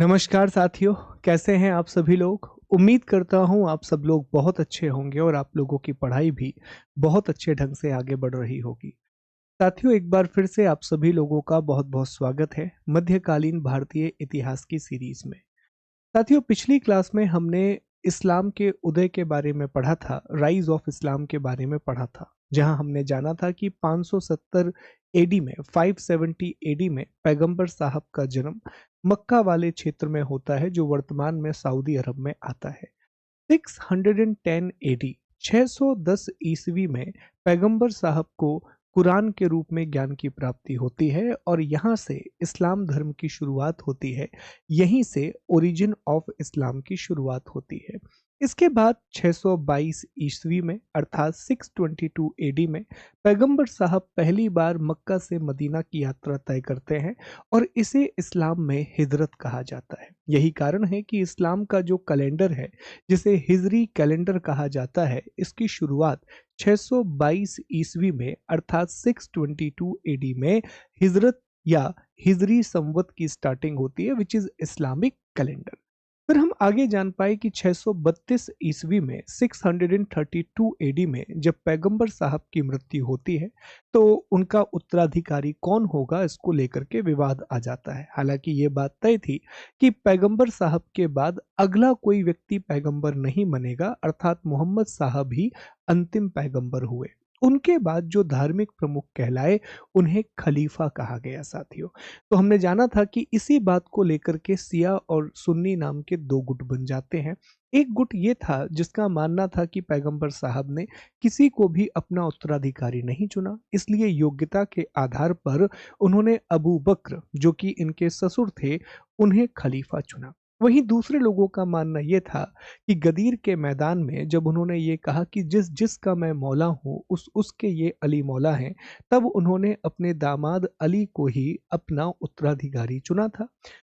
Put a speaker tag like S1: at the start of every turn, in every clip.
S1: नमस्कार साथियों, कैसे हैं आप सभी लोग? उम्मीद करता हूँ आप सब लोग बहुत अच्छे होंगे और आप लोगों की पढ़ाई भी बहुत अच्छे ढंग से आगे बढ़ रही होगी। साथियों, एक बार फिर से आप सभी लोगों का बहुत-बहुत स्वागत है मध्यकालीन भारतीय इतिहास की सीरीज में। साथियों, पिछली क्लास में हमने इस्लाम के उदय के बारे में पढ़ा था, राइज ऑफ इस्लाम के बारे में पढ़ा था, जहां हमने जाना था कि 570 एडी में 570 एडी में पैगंबर साहब का जन्म मक्का वाले क्षेत्र में होता है, जो वर्तमान में सऊदी अरब में आता है। 610 एडी 610 ईस्वी में पैगंबर साहब को कुरान के रूप में ज्ञान की प्राप्ति होती है और यहाँ से इस्लाम धर्म की शुरुआत होती है। यहीं से ओरिजिन ऑफ इस्लाम की शुरुआत होती है। इसके बाद 622 ईस्वी में अर्थात 622 एडी में पैगंबर साहब पहली बार मक्का से मदीना की यात्रा तय करते हैं और इसे इस्लाम में हिजरत कहा जाता है। यही कारण है कि इस्लाम का जो कैलेंडर है, जिसे हिजरी कैलेंडर कहा जाता है, इसकी शुरुआत 622 ईस्वी में अर्थात 622 एडी में हिजरत या हिजरी संवत की स्टार्टिंग होती है, विच इज इस्लामिक कैलेंडर। फिर हम आगे जान पाए कि 632 ईस्वी में 632 एडी में जब पैगंबर साहब की मृत्यु होती है, तो उनका उत्तराधिकारी कौन होगा, इसको लेकर के विवाद आ जाता है। हालांकि ये बात तय थी कि पैगंबर साहब के बाद अगला कोई व्यक्ति पैगंबर नहीं बनेगा, अर्थात मोहम्मद साहब ही अंतिम पैगंबर हुए। उनके बाद जो धार्मिक प्रमुख कहलाए, उन्हें खलीफा कहा गया। साथियों, तो हमने जाना था कि इसी बात को लेकर के सिया और सुन्नी नाम के दो गुट बन जाते हैं। एक गुट ये था जिसका मानना था कि पैगंबर साहब ने किसी को भी अपना उत्तराधिकारी नहीं चुना, इसलिए योग्यता के आधार पर उन्होंने अबू बकर, जो कि इनके ससुर थे, उन्हें खलीफा चुना। वहीं दूसरे लोगों का मानना यह था कि गदीर के मैदान में जब उन्होंने ये कहा कि जिस जिसका मैं मौला हूँ उसके ये अली मौला हैं, तब उन्होंने अपने दामाद अली को ही अपना उत्तराधिकारी चुना था।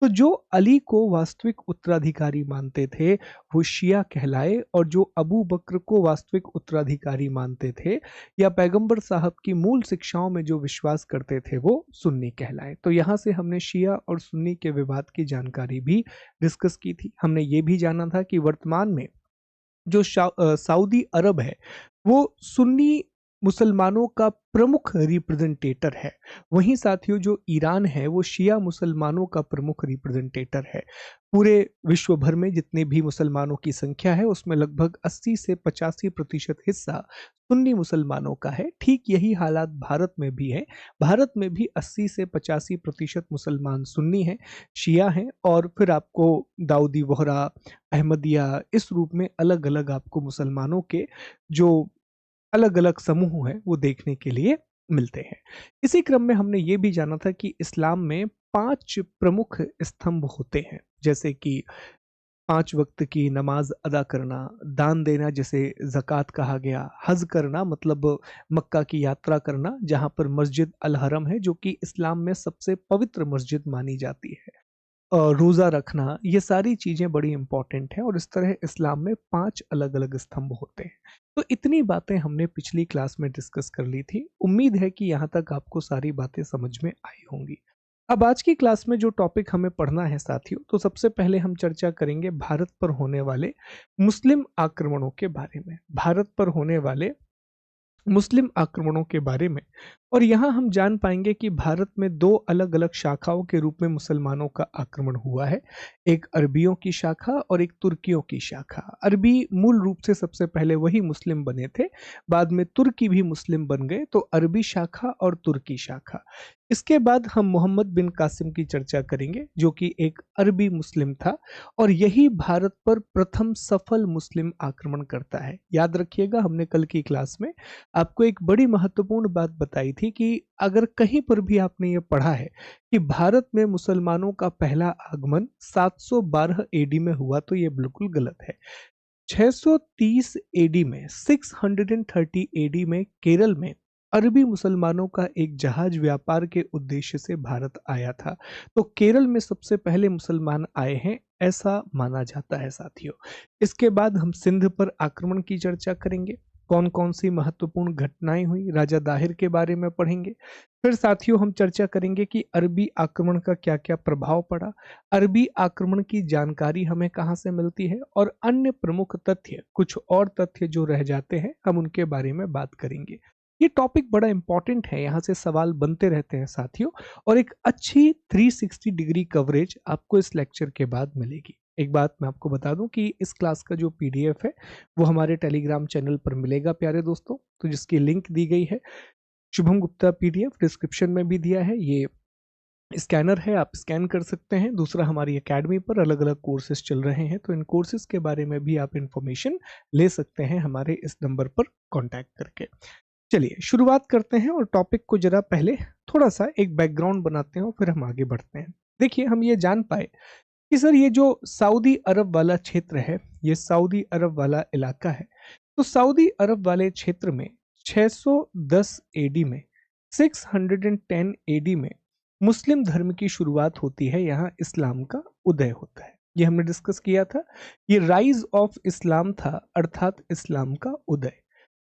S1: तो जो अली को वास्तविक उत्तराधिकारी मानते थे, वो शिया कहलाए, और जो अबू बकर को वास्तविक उत्तराधिकारी मानते थे या पैगंबर साहब की मूल शिक्षाओं में जो विश्वास करते थे, वो सुन्नी कहलाए। तो यहाँ से हमने शिया और सुन्नी के विवाद की जानकारी भी डिस्कस की थी। हमने ये भी जाना था कि वर्तमान में जो सऊदी अरब है, वो सुन्नी मुसलमानों का प्रमुख रिप्रेजेंटेटर है। वहीं साथियों, जो ईरान है, वो शिया मुसलमानों का प्रमुख रिप्रेजेंटेटर है। पूरे विश्व भर में जितने भी मुसलमानों की संख्या है, उसमें लगभग 80 से 85% हिस्सा सुन्नी मुसलमानों का है। ठीक यही हालात भारत में भी है। भारत में भी 80 से 85% मुसलमान सुन्नी हैं, शिया हैं, और फिर आपको दाऊदी बोहरा, अहमदिया, इस रूप में अलग अलग आपको मुसलमानों के जो अलग अलग समूह हैं, वो देखने के लिए मिलते हैं। इसी क्रम में हमने ये भी जाना था कि इस्लाम में 5 प्रमुख स्तंभ होते हैं, जैसे कि 5 वक्त की नमाज अदा करना, दान देना जिसे ज़कात कहा गया, हज करना मतलब मक्का की यात्रा करना, जहाँ पर मस्जिद अल हरम है, जो कि इस्लाम में सबसे पवित्र मस्जिद मानी जाती है, रोज़ा रखना, ये सारी चीज़ें बड़ी इंपॉर्टेंट हैं, और इस तरह इस्लाम में 5 अलग-अलग स्तंभ होते हैं। तो इतनी बातें हमने पिछली क्लास में डिस्कस कर ली थी। उम्मीद है कि यहाँ तक आपको सारी बातें समझ में आई होंगी। अब आज की क्लास में जो टॉपिक हमें पढ़ना है साथियों, तो सबसे पहले हम चर्चा करेंगे भारत पर होने वाले मुस्लिम आक्रमणों के बारे में। भारत पर होने वाले मुस्लिम आक्रमणों के बारे में। और यहाँ हम जान पाएंगे कि भारत में 2 अलग-अलग शाखाओं के रूप में मुसलमानों का आक्रमण हुआ है। एक अरबियों की शाखा और एक तुर्कियों की शाखा। अरबी मूल रूप से सबसे पहले वही मुस्लिम बने थे, बाद में तुर्की भी मुस्लिम बन गए, तो अरबी शाखा और तुर्की शाखा। इसके बाद हम मोहम्मद बिन कासिम की चर्चा करेंगे, जो कि एक अरबी मुस्लिम था, और यही भारत पर प्रथम सफल मुस्लिम आक्रमण करता है। याद रखिएगा, हमने कल की क्लास में आपको एक बड़ी महत्वपूर्ण बात बताई थी कि अगर कहीं पर भी आपने ये पढ़ा है कि भारत में मुसलमानों का पहला आगमन 712 एडी में हुआ, तो ये बिल्कुल गलत है। 630 एडी में 630 एडी में केरल में अरबी मुसलमानों का एक जहाज व्यापार के उद्देश्य से भारत आया था। तो केरल में सबसे पहले मुसलमान आए हैं, ऐसा माना जाता है साथियों। इसके बाद हम सिंध पर आक्रमण की चर्चा करेंगे। कौन कौन सी महत्वपूर्ण घटनाएं हुई, राजा दाहिर के बारे में पढ़ेंगे। फिर साथियों हम चर्चा करेंगे कि अरबी आक्रमण का क्या क्या प्रभाव पड़ा, अरबी आक्रमण की जानकारी हमें कहाँ से मिलती है, और अन्य प्रमुख तथ्य, कुछ और तथ्य जो रह जाते हैं हम उनके बारे में बात करेंगे। ये टॉपिक बड़ा इंपॉर्टेंट है, यहाँ से सवाल बनते रहते हैं साथियों, और एक अच्छी 360 डिग्री कवरेज आपको इस लेक्चर के बाद मिलेगी। एक बात मैं आपको बता दूं कि इस क्लास का जो पीडीएफ है वो हमारे टेलीग्राम चैनल पर मिलेगा प्यारे दोस्तों, तो जिसकी लिंक दी गई है शुभम गुप्ता पीडीएफ, डिस्क्रिप्शन में भी दिया है। ये स्कैनर है, आप स्कैन कर सकते हैं। दूसरा, हमारी एकेडमी पर अलग अलग कोर्सेज चल रहे हैं, तो इन कोर्सेज के बारे में भी आप इंफॉर्मेशन ले सकते हैं हमारे इस नंबर पर कॉन्टैक्ट करके। चलिए शुरुआत करते हैं और टॉपिक को जरा पहले थोड़ा सा एक बैकग्राउंड बनाते हैं और फिर हम आगे बढ़ते हैं। देखिए, हम ये जान पाए कि सर ये जो सऊदी अरब वाला क्षेत्र है, ये सऊदी अरब वाला इलाका है, तो सऊदी अरब वाले क्षेत्र में 610 एडी में, 610 एडी में मुस्लिम धर्म की शुरुआत होती है। यहाँ इस्लाम का उदय होता है, ये हमने डिस्कस किया था। ये राइज ऑफ इस्लाम था, अर्थात इस्लाम का उदय,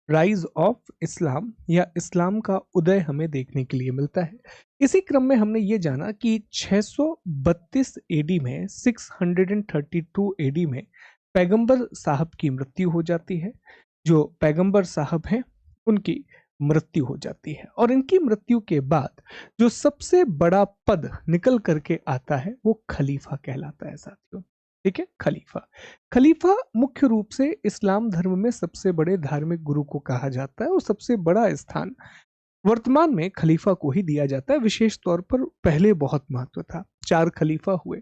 S1: राइज ऑफ इस्लाम या इस्लाम का उदय हमें देखने के लिए मिलता है। इसी क्रम में हमने ये जाना कि 632 एडी में, 632 एडी में पैगंबर साहब की मृत्यु हो जाती है। जो पैगंबर साहब हैं उनकी मृत्यु हो जाती है, और इनकी मृत्यु के बाद जो सबसे बड़ा पद निकल करके आता है वो खलीफा कहलाता है साथियों। ठीक है, खलीफा। खलीफा मुख्य रूप से इस्लाम धर्म में सबसे बड़े धार्मिक गुरु को कहा जाता है, और सबसे बड़ा स्थान वर्तमान में खलीफा को ही दिया जाता है। विशेष तौर पर पहले बहुत महत्व था, 4 खलीफा हुए,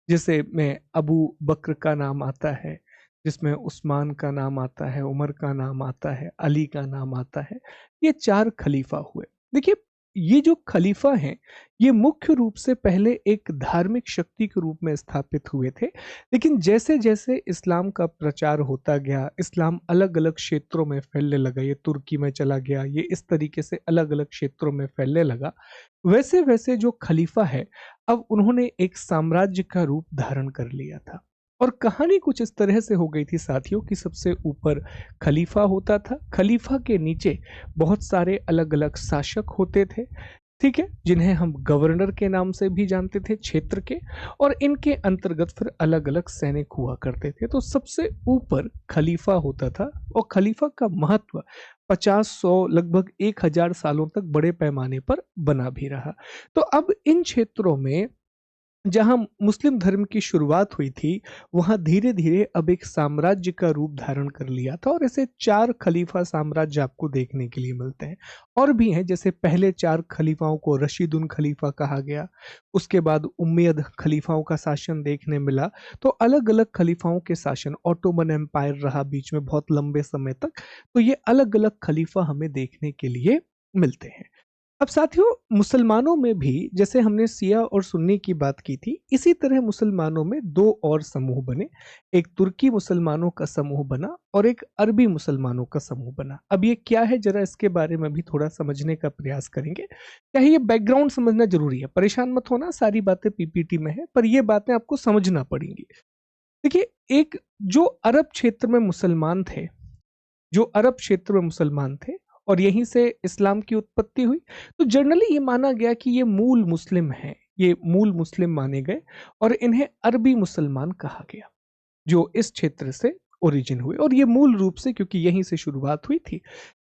S1: जिसे में अबू बकर का नाम आता है, जिसमें उस्मान का नाम आता है, उमर का नाम आता है, अली का नाम आता है। ये 4 खलीफा हुए। देखिए, ये जो खलीफा हैं ये मुख्य रूप से पहले एक धार्मिक शक्ति के रूप में स्थापित हुए थे, लेकिन जैसे जैसे इस्लाम का प्रचार होता गया, इस्लाम अलग अलग क्षेत्रों में फैलने लगा, ये तुर्की में चला गया, ये इस तरीके से अलग अलग क्षेत्रों में फैलने लगा, वैसे वैसे जो खलीफा है अब उन्होंने एक साम्राज्य का रूप धारण कर लिया था। और कहानी कुछ इस तरह से हो गई थी साथियों कि सबसे ऊपर खलीफा होता था, खलीफा के नीचे बहुत सारे अलग अलग शासक होते थे, ठीक है, जिन्हें हम गवर्नर के नाम से भी जानते थे क्षेत्र के, और इनके अंतर्गत फिर अलग अलग सैनिक हुआ करते थे। तो सबसे ऊपर खलीफा होता था, और खलीफा का महत्व 50-100 लगभग 1000 सालों तक बड़े पैमाने पर बना भी रहा। तो अब इन क्षेत्रों में जहां मुस्लिम धर्म की शुरुआत हुई थी, वहां धीरे धीरे अब एक साम्राज्य का रूप धारण कर लिया था, और ऐसे 4 खलीफा साम्राज्य आपको देखने के लिए मिलते हैं। और भी हैं, जैसे पहले 4 खलीफाओं को रशीदुन खलीफा कहा गया, उसके बाद उम्मयद खलीफाओं का शासन देखने मिला। तो अलग अलग खलीफाओं के शासन, ऑटोमन एम्पायर रहा बीच में बहुत लंबे समय तक, तो ये अलग अलग खलीफा हमें देखने के लिए मिलते हैं। अब साथियों, मुसलमानों में भी जैसे हमने शिया और सुन्नी की बात की थी, इसी तरह मुसलमानों में 2 और समूह बने। एक तुर्की मुसलमानों का समूह बना और एक अरबी मुसलमानों का समूह बना। अब ये क्या है, जरा इसके बारे में भी थोड़ा समझने का प्रयास करेंगे। क्या है, ये बैकग्राउंड समझना जरूरी है, परेशान मत होना, सारी बातें पीपीटी में है, पर ये बातें आपको समझना पड़ेंगी। देखिए, एक जो अरब क्षेत्र में मुसलमान थे, जो अरब क्षेत्र में मुसलमान थे, और यहीं से इस्लाम की उत्पत्ति हुई, तो जनरली ये माना गया कि ये मूल मुस्लिम हैं, ये मूल मुस्लिम माने गए, और इन्हें अरबी मुसलमान कहा गया, जो इस क्षेत्र से ओरिजिन हुए। और ये मूल रूप से क्योंकि यहीं से शुरुआत हुई थी,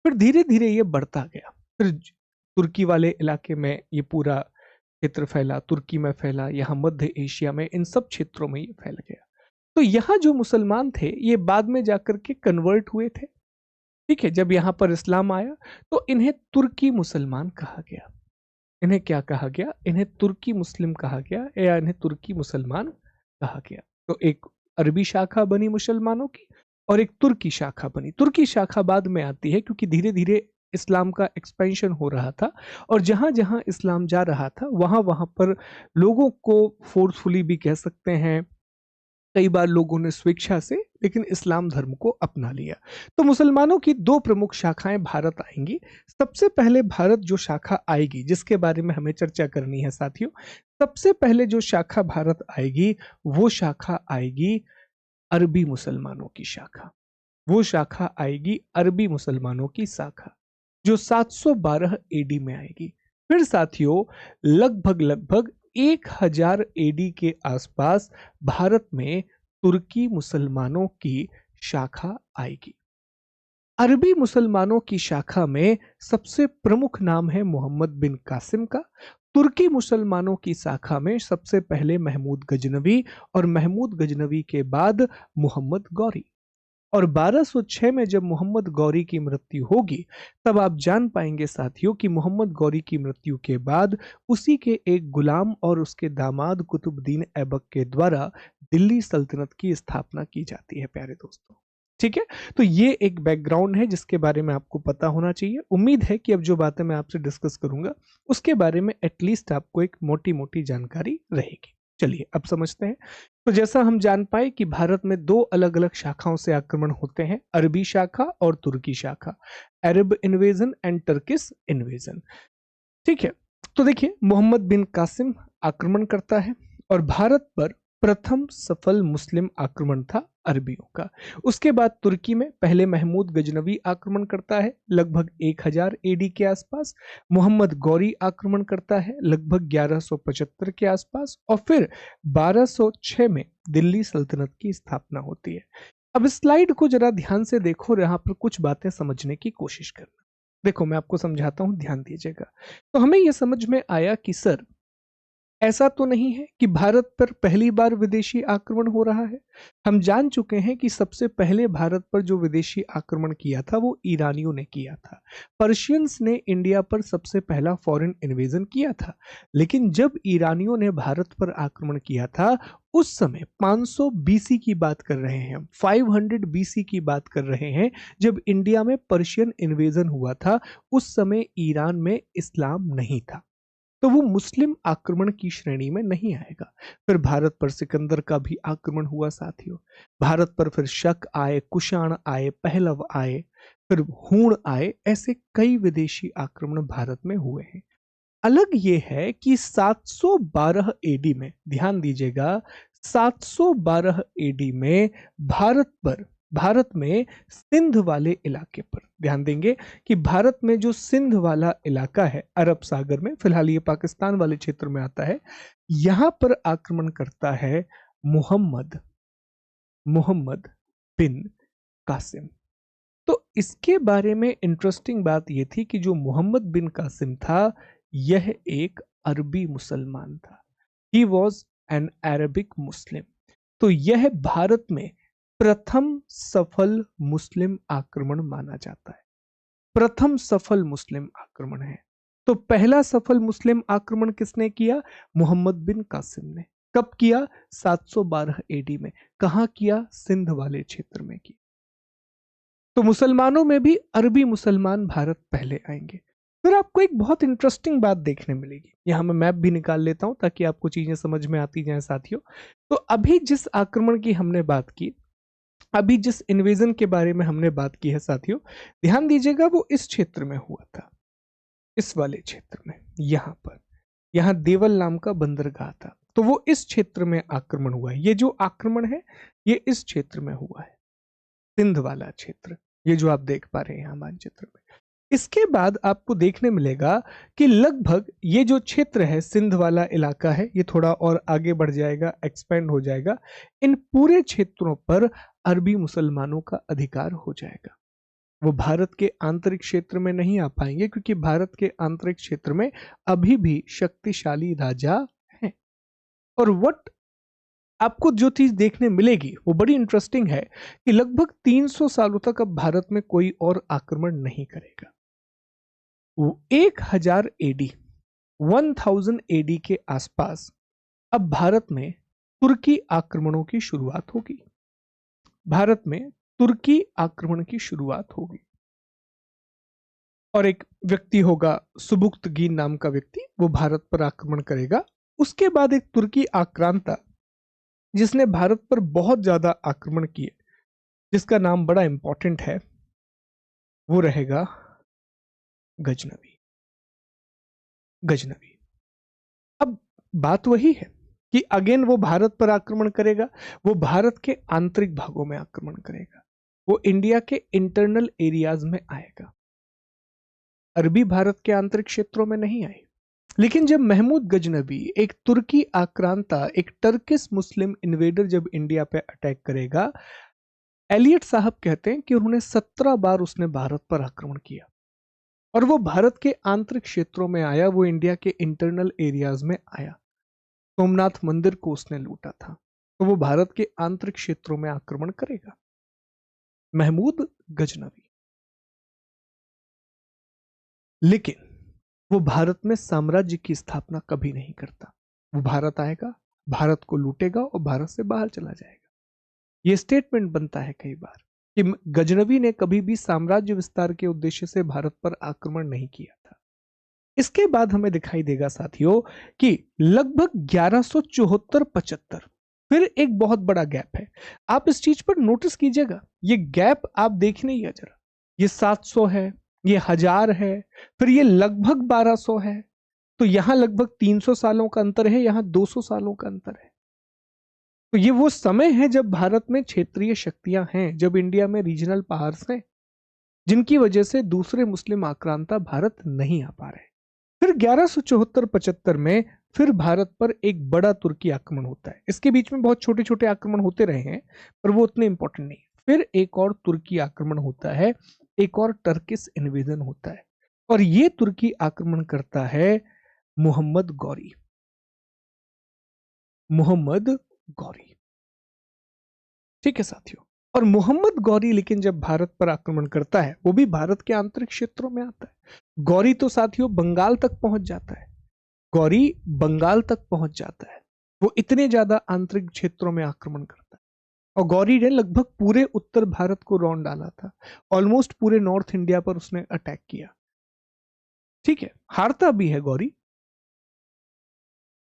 S1: फिर धीरे धीरे ये बढ़ता गया, फिर तुर्की वाले इलाके में ये पूरा क्षेत्र फैला, तुर्की में फैला, यहाँ मध्य एशिया में, इन सब क्षेत्रों में ये फैल गया। तो यहाँ जो मुसलमान थे ये बाद में जाकर के कन्वर्ट हुए थे, ठीक है। जब यहाँ पर इस्लाम आया तो इन्हें तुर्की मुसलमान कहा गया। इन्हें क्या कहा गया? इन्हें तुर्की मुस्लिम कहा गया, या इन्हें तुर्की मुसलमान कहा गया। तो एक अरबी शाखा बनी मुसलमानों की, और एक तुर्की शाखा बनी। तुर्की शाखा बाद में आती है क्योंकि धीरे धीरे इस्लाम का एक्सपेंशन हो रहा था, और जहां जहां इस्लाम जा रहा था वहां वहां पर लोगों को फोर्सफुली भी कह सकते हैं, कई बार लोगों ने स्वेच्छा से, लेकिन इस्लाम धर्म को अपना लिया। तो मुसलमानों की 2 प्रमुख शाखाएं भारत आएंगी। सबसे पहले भारत जो शाखा आएगी, जिसके बारे में हमें चर्चा करनी है साथियों, सबसे पहले जो शाखा भारत आएगी वो शाखा आएगी अरबी मुसलमानों की शाखा। वो शाखा आएगी अरबी मुसलमानों की शाखा, जो 712 एडी में आएगी। फिर साथियों, लगभग लगभग 1000 एडी के आसपास भारत में तुर्की मुसलमानों की शाखा आएगी। अरबी मुसलमानों की शाखा में सबसे प्रमुख नाम है मोहम्मद बिन कासिम का। तुर्की मुसलमानों की शाखा में सबसे पहले महमूद गजनवी, और महमूद गजनवी के बाद मोहम्मद गौरी। और 1206 में जब मोहम्मद गौरी की मृत्यु होगी, तब आप जान पाएंगे साथियों कि मोहम्मद गौरी की मृत्यु के बाद उसी के एक गुलाम और उसके दामाद कुतुबुद्दीन ऐबक के द्वारा दिल्ली सल्तनत की स्थापना की जाती है प्यारे दोस्तों। ठीक है, तो ये एक बैकग्राउंड है जिसके बारे में आपको पता होना चाहिए। उम्मीद है कि अब जो बातें मैं आपसे डिस्कस करूंगा उसके बारे में एटलीस्ट आपको एक मोटी मोटी जानकारी रहेगी। चलिए अब समझते हैं। तो जैसा हम जान पाए कि भारत में दो अलग अलग शाखाओं से आक्रमण होते हैं, अरबी शाखा और तुर्की शाखा, अरब इन्वेजन एंड टर्किश इन्वेजन। ठीक है, तो देखिए मोहम्मद बिन कासिम आक्रमण करता है और भारत पर प्रथम सफल मुस्लिम आक्रमण था अरबियों का। उसके बाद तुर्की में पहले महमूद गजनवी आक्रमण करता है लगभग 1000 एडी के आसपास, मोहम्मद गौरी आक्रमण करता है लगभग 1175 के आसपास, और फिर 1206 में दिल्ली सल्तनत की स्थापना होती है। अब इस स्लाइड को जरा ध्यान से देखो और यहाँ पर कुछ बातें समझने की कोशिश करना। देखो मैं आपको समझाता हूं, ध्यान दीजिएगा। तो हमें यह समझ में आया कि सर ऐसा तो नहीं है कि भारत पर पहली बार विदेशी आक्रमण हो रहा है। हम जान चुके हैं कि सबसे पहले भारत पर जो विदेशी आक्रमण किया था वो ईरानियों ने किया था। पर्शियंस ने इंडिया पर सबसे पहला फॉरेन इन्वेजन किया था। लेकिन जब ईरानियों ने भारत पर आक्रमण किया था उस समय 500 बीसी की बात कर रहे हैं, 500 बीसी की बात कर रहे हैं, जब इंडिया में पर्शियन इन्वेजन हुआ था। उस समय ईरान में इस्लाम नहीं था, तो वो मुस्लिम आक्रमण की श्रेणी में नहीं आएगा। फिर भारत पर सिकंदर का भी आक्रमण हुआ साथियों। भारत पर फिर शक आए, कुषाण आए, पहलव आए, फिर हूण आए, ऐसे कई विदेशी आक्रमण भारत में हुए हैं। अलग ये है कि 712 एडी में, ध्यान दीजिएगा, 712 एडी में भारत में सिंध वाले इलाके पर ध्यान देंगे कि भारत में जो सिंध वाला इलाका है अरब सागर में, फिलहाल ये पाकिस्तान वाले क्षेत्र में आता है, यहां पर आक्रमण करता है मोहम्मद बिन कासिम। तो इसके बारे में इंटरेस्टिंग बात यह थी कि जो मोहम्मद बिन कासिम था यह एक अरबी मुसलमान था। ही वॉज एन अरबिक मुस्लिम। तो यह भारत में प्रथम सफल मुस्लिम आक्रमण माना जाता है। प्रथम सफल मुस्लिम आक्रमण है। तो पहला सफल मुस्लिम आक्रमण किसने किया? मोहम्मद बिन कासिम ने। कब किया? 712 एडी में। कहां किया? सिंध वाले क्षेत्र में किया। तो मुसलमानों में भी अरबी मुसलमान भारत पहले आएंगे। फिर आपको एक बहुत इंटरेस्टिंग बात देखने मिलेगी। यहां मैं मैप भी निकाल लेता हूं ताकि आपको चीजें समझ में आती जाएं साथियों। तो अभी जिस आक्रमण की हमने बात की, अभी जिस इन्वेजन के बारे में हमने बात की है साथियों, ध्यान दीजिएगा, वो इस क्षेत्र में हुआ था, इस वाले क्षेत्र में। यहां पर, यहां देवल नाम का बंदरगाह था, तो वो इस क्षेत्र में आक्रमण हुआ है। ये जो आक्रमण है ये इस क्षेत्र में हुआ है, सिंध वाला क्षेत्र, ये जो आप देख पा रहे हैं यहां मानचित्र में। इसके बाद आपको देखने मिलेगा कि लगभग ये जो क्षेत्र है, सिंध वाला इलाका है, ये थोड़ा और आगे बढ़ जाएगा, एक्सपेंड हो जाएगा। इन पूरे क्षेत्रों पर अरबी मुसलमानों का अधिकार हो जाएगा। वो भारत के आंतरिक क्षेत्र में नहीं आ पाएंगे क्योंकि भारत के आंतरिक क्षेत्र में अभी भी शक्तिशाली राजा हैं। और वट आपको जो चीज देखने मिलेगी वो बड़ी इंटरेस्टिंग है कि लगभग 300 सालों तक अब भारत में कोई और आक्रमण नहीं करेगा। 1000 एडी, 1000 एडी के आसपास अब भारत में तुर्की आक्रमणों की शुरुआत होगी। भारत में तुर्की आक्रमण की शुरुआत होगी और एक व्यक्ति होगा सुबुक्तगीन नाम का व्यक्ति, वो भारत पर आक्रमण करेगा। उसके बाद एक तुर्की आक्रांता जिसने भारत पर बहुत ज्यादा आक्रमण किए, जिसका नाम बड़ा इंपॉर्टेंट है, वो रहेगा गजनवी। अब बात वही है कि अगेन वो भारत पर आक्रमण करेगा, वो भारत के आंतरिक भागों में आक्रमण करेगा। वो इंडिया के इंटरनल एरियाज में आएगा, अरबी भारत के आंतरिक क्षेत्रों में नहीं आए। लेकिन जब महमूद गजनवी, एक तुर्की आक्रांता, एक टर्किश मुस्लिम इन्वेडर जब इंडिया पे अटैक करेगा, एलियट साहब कहते हैं कि उन्होंने 17 बार उसने भारत पर आक्रमण किया और वो भारत के आंतरिक क्षेत्रों में आया, वो इंडिया के इंटरनल एरियाज में आया। सोमनाथ मंदिर को उसने लूटा था, तो वो भारत के आंतरिक क्षेत्रों में आक्रमण करेगा, महमूद गजनवी। लेकिन वो भारत में साम्राज्य की स्थापना कभी नहीं करता। वो भारत आएगा, भारत को लूटेगा और भारत से बाहर चला जाएगा। ये स्टेटमेंट बनता है कई बार कि गजनवी ने कभी भी साम्राज्य विस्तार के उद्देश्य से भारत पर आक्रमण नहीं किया था। इसके बाद हमें दिखाई देगा साथियों कि लगभग 1174-75 फिर एक बहुत बड़ा गैप है। आप इस चीज पर नोटिस कीजिएगा, ये गैप आप देख नहीं है जरा, ये 700 है, ये 1000 है, फिर ये लगभग 1200 है, तो यहां लगभग 300 सालों का अंतर है, यहां 200 सालों का अंतर है। तो ये वो समय है जब भारत में क्षेत्रीय शक्तियां हैं, जब इंडिया में रीजनल पावर्स हैं, जिनकी वजह से दूसरे मुस्लिम आक्रांता भारत नहीं आ पा रहे। फिर 1174-75 में फिर भारत पर एक बड़ा तुर्की आक्रमण होता है। इसके बीच में बहुत छोटे छोटे आक्रमण होते रहे हैं, पर वो उतने इंपॉर्टेंट नहीं। फिर एक और तुर्की आक्रमण होता है, एक और टर्किश इन्वेजन होता है, और ये तुर्की आक्रमण करता है मोहम्मद गौरी। मोहम्मद गौरी, ठीक है साथियों। और मोहम्मद गौरी लेकिन जब भारत पर आक्रमण करता है, वो भी भारत के आंतरिक क्षेत्रों में आता है। गौरी तो साथियों बंगाल तक पहुंच जाता है, गौरी बंगाल तक पहुंच जाता है। वो इतने ज्यादा आंतरिक क्षेत्रों में आक्रमण करता है, और गौरी ने लगभग पूरे उत्तर भारत को रौंद डाला था, ऑलमोस्ट पूरे नॉर्थ इंडिया पर उसने अटैक किया। ठीक है, हारता भी है गौरी,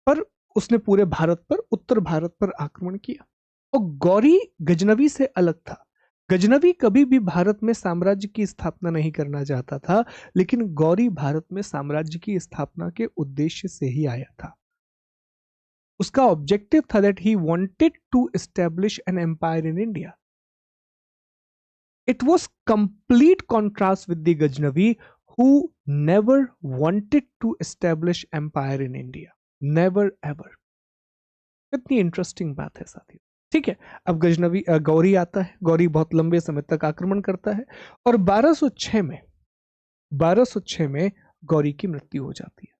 S1: पर उसने पूरे भारत पर, उत्तर भारत पर आक्रमण किया। और गौरी गजनवी से अलग था। गजनवी कभी भी भारत में साम्राज्य की स्थापना नहीं करना चाहता था, लेकिन गौरी भारत में साम्राज्य की स्थापना के उद्देश्य से ही आया था। उसका ऑब्जेक्टिव था that he wanted to establish an empire in India. It was complete contrast with the Ghaznavi who never wanted to establish empire in India, never ever. कितनी इंटरेस्टिंग बात है साथियों। ठीक है, अब गजनवी गौरी आता है। गौरी बहुत लंबे समय तक आक्रमण करता है, और 1206 में गौरी की मृत्यु हो जाती है।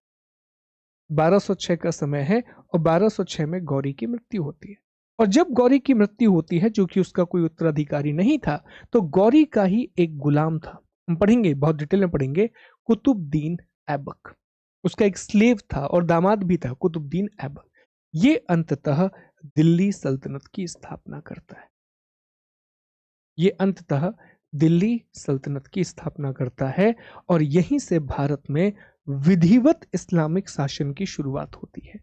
S1: 1206 का समय है, और 1206 में गौरी की मृत्यु होती है। और जब गौरी की मृत्यु होती है, जो कि उसका कोई उत्तराधिकारी नहीं था, तो गौरी का ही एक गुलाम था, हम पढ़ेंगे, बहुत डिटेल में पढ़ेंगे, कुतुबुद्दीन ऐबक। उसका एक स्लेव था और दामाद भी था, कुतुबुद्दीन ऐबक। ये अंततः दिल्ली सल्तनत की स्थापना करता है। ये अंततः दिल्ली सल्तनत की स्थापना करता है, और यहीं से भारत में विधिवत इस्लामिक शासन की शुरुआत होती है।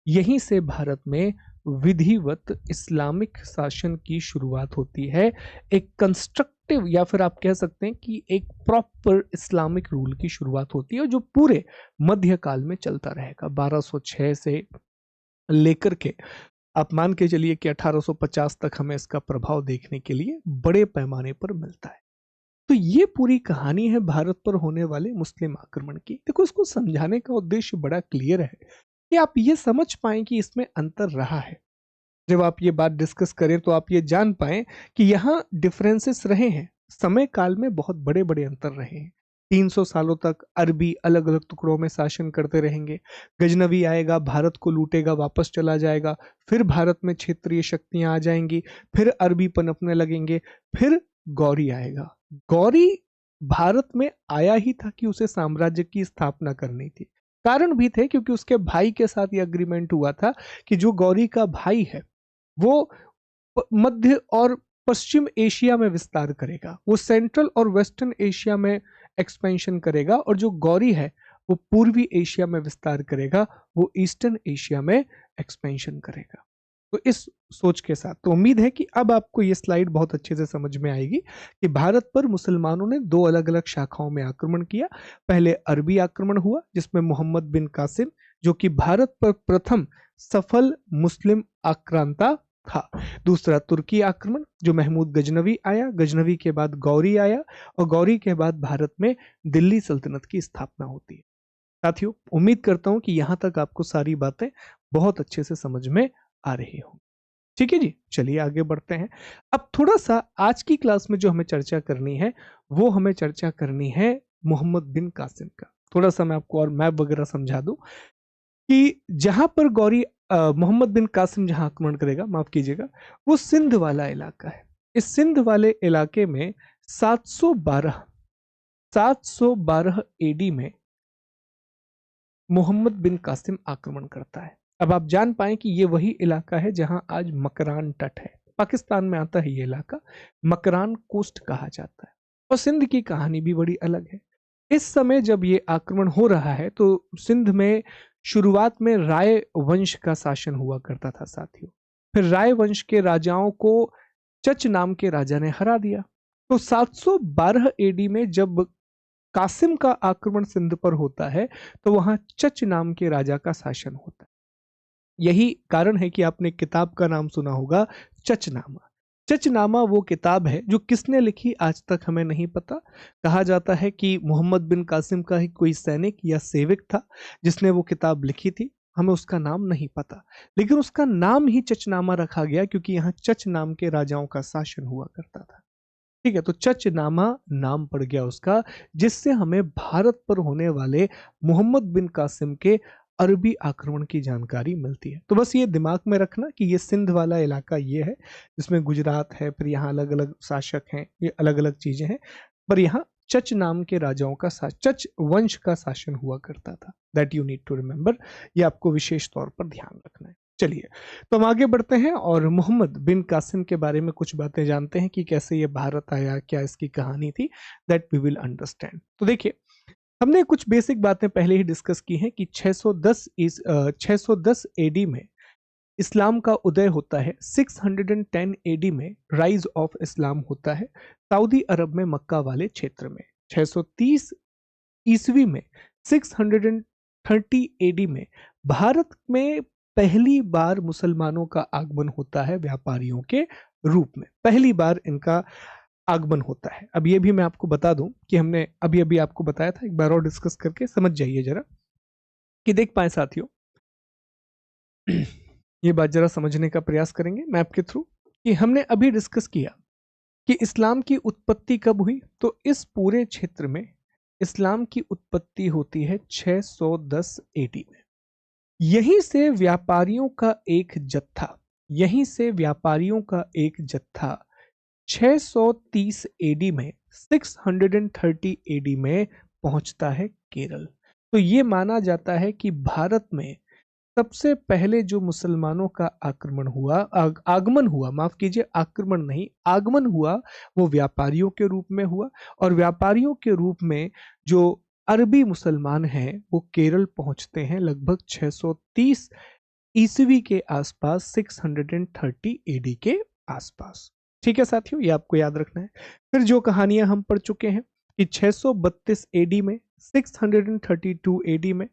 S1: यहीं से भारत में विधिवत इस्लामिक शासन की शुरुआत होती है। एक कंस्ट्रक्टिव, या फिर आप कह सकते हैं कि एक प्रॉपर इस्लामिक रूल की शुरुआत होती है, जो पूरे मध्यकाल में चलता रहेगा। 1206 से लेकर के आप मान के चलिए कि 1850 तक हमें इसका प्रभाव देखने के लिए बड़े पैमाने पर मिलता है। तो ये पूरी कहानी है भारत पर होने वाले मुस्लिम आक्रमण की। देखो, इसको समझाने का उद्देश्य बड़ा क्लियर है कि आप ये समझ पाएं कि इसमें अंतर रहा है। जब आप ये बात डिस्कस करें तो आप ये जान पाएं कि यहाँ डिफरेंसेस रहे हैं, समय काल में बहुत बड़े बड़े अंतर रहे हैं। 300 सालों तक अरबी अलग अलग टुकड़ों में शासन करते रहेंगे। गजनवी आएगा, भारत को लूटेगा, वापस चला जाएगा। फिर भारत में क्षेत्रीय शक्तियां आ जाएंगी, फिर अरबी पनपने लगेंगे। फिर गौरी आएगा। गौरी भारत में आया ही था कि उसे साम्राज्य की स्थापना करनी थी। कारण भी थे, क्योंकि उसके भाई के साथ यह अग्रीमेंट हुआ था कि जो गौरी का भाई है वो मध्य और पश्चिम एशिया में विस्तार करेगा, वो सेंट्रल और वेस्टर्न एशिया में एक्सपेंशन करेगा, और जो गौरी है वो पूर्वी एशिया में विस्तार करेगा, वो ईस्टर्न एशिया में एक्सपेंशन करेगा। तो इस सोच के साथ तो उम्मीद है कि अब आपको ये स्लाइड बहुत अच्छे से समझ में आएगी कि भारत पर मुसलमानों ने दो अलग अलग शाखाओं में आक्रमण किया। पहले अरबी आक्रमण हुआ, जिसमें मोहम्मद बिन कासिम, जो कि भारत पर प्रथम सफल मुस्लिम आक्रांता था। दूसरा तुर्की आक्रमण, जो महमूद गजनवी आया, गजनवी के बाद गौरी आया और गौरी के बाद भारत में दिल्ली सल्तनत की स्थापना होती है। साथियों, उम्मीद करता हूं कि यहां तक आपको सारी बातें बहुत अच्छे से समझ में आ रही हो। ठीक है जी, चलिए आगे बढ़ते हैं। अब थोड़ा सा आज की क्लास में जो हमें चर्चा करनी है, वो हमें चर्चा करनी है मोहम्मद बिन कासिम का। थोड़ा सा मैं आपको और मैप वगैरह समझा दूं कि जहां पर गौरी मोहम्मद बिन कासिम जहां आक्रमण करेगा, माफ कीजिएगा, वो सिंध वाला इलाका है। इस सिंध वाले इलाके में 712 एडी में मोहम्मद बिन कासिम आक्रमण करता है। अब आप जान पाए कि ये वही इलाका है जहां आज मकरान तट है, पाकिस्तान में आता है ये इलाका, मकरान कोस्ट कहा जाता है। और सिंध की कहानी भी बड़ी अलग है। इस समय जब ये आक्रमण हो रहा है तो सिंध में शुरुआत में राय वंश का शासन हुआ करता था साथियों। फिर राय वंश के राजाओं को चच नाम के राजा ने हरा दिया। तो 712 एडी में जब कासिम का आक्रमण सिंध पर होता है तो वहां चच नाम के राजा का शासन होता है। यही कारण है कि आपने किताब का नाम सुना होगा, चचनामा। चचनामा वो किताब है जो किसने लिखी आज तक हमें नहीं पता। कहा जाता है कि मोहम्मद बिन कासिम का ही कोई सैनिक या सेवक था जिसने वो किताब लिखी थी। हमें उसका नाम नहीं पता, लेकिन उसका नाम ही चचनामा रखा गया क्योंकि यहाँ चच नाम के राजाओं का शासन हुआ करता था। ठीक है, तो चचनामा नाम पड़ गया उसका, जिससे हमें भारत पर होने वाले मोहम्मद बिन कासिम के अरबी आक्रमण की जानकारी मिलती है। तो बस ये दिमाग में रखना कि ये सिंध वाला इलाका ये है जिसमें गुजरात है, फिर यहाँ अलग अलग शासक हैं, ये अलग अलग चीजें हैं, पर यहाँ चच नाम के राजाओं का चच वंश का शासन हुआ करता था। That you need to remember, ये आपको विशेष तौर पर ध्यान रखना है। चलिए, तो हम आगे बढ़ते हैं और मोहम्मद बिन कासिम के बारे में कुछ बातें जानते हैं कि कैसे ये भारत आया, क्या इसकी कहानी थी, दैट वी विल अंडरस्टैंड। तो देखिए, हमने कुछ बेसिक बातें पहले ही डिस्कस की हैं कि 610 एडी में इस्लाम का उदय होता है। 610 एडी में राइज ऑफ इस्लाम होता है सऊदी अरब में मक्का वाले क्षेत्र में। 630 ईस्वी में 630 एडी में भारत में पहली बार मुसलमानों का आगमन होता है व्यापारियों के रूप में। पहली बार इनका आगमन होता है। अब ये भी मैं आपको बता दूं कि हमने अभी अभी आपको बताया था, एक बार और डिस्कस करके समझ जाइए जरा कि देख पाए साथियों। ये बात जरा समझने का प्रयास करेंगे मैप के थ्रू कि हमने अभी डिस्कस किया कि इस्लाम की उत्पत्ति कब हुई। तो इस पूरे क्षेत्र में इस्लाम की उत्पत्ति होती है 610 एडी में। यहीं से व्यापारियों का एक जत्था 630 एडी में 630 एडी में पहुंचता है केरल। तो ये माना जाता है कि भारत में सबसे पहले जो मुसलमानों का आगमन हुआ, माफ कीजिए, आक्रमण नहीं, आगमन हुआ, वो व्यापारियों के रूप में हुआ। और व्यापारियों के रूप में जो अरबी मुसलमान हैं वो केरल पहुंचते हैं लगभग 630 ईस्वी के आसपास, 630 एडी के आसपास। ठीक है साथियों, ये आपको याद रखना है। फिर जो कहानियां हम पढ़ चुके हैं कि 632 एडी में, 632 एडी में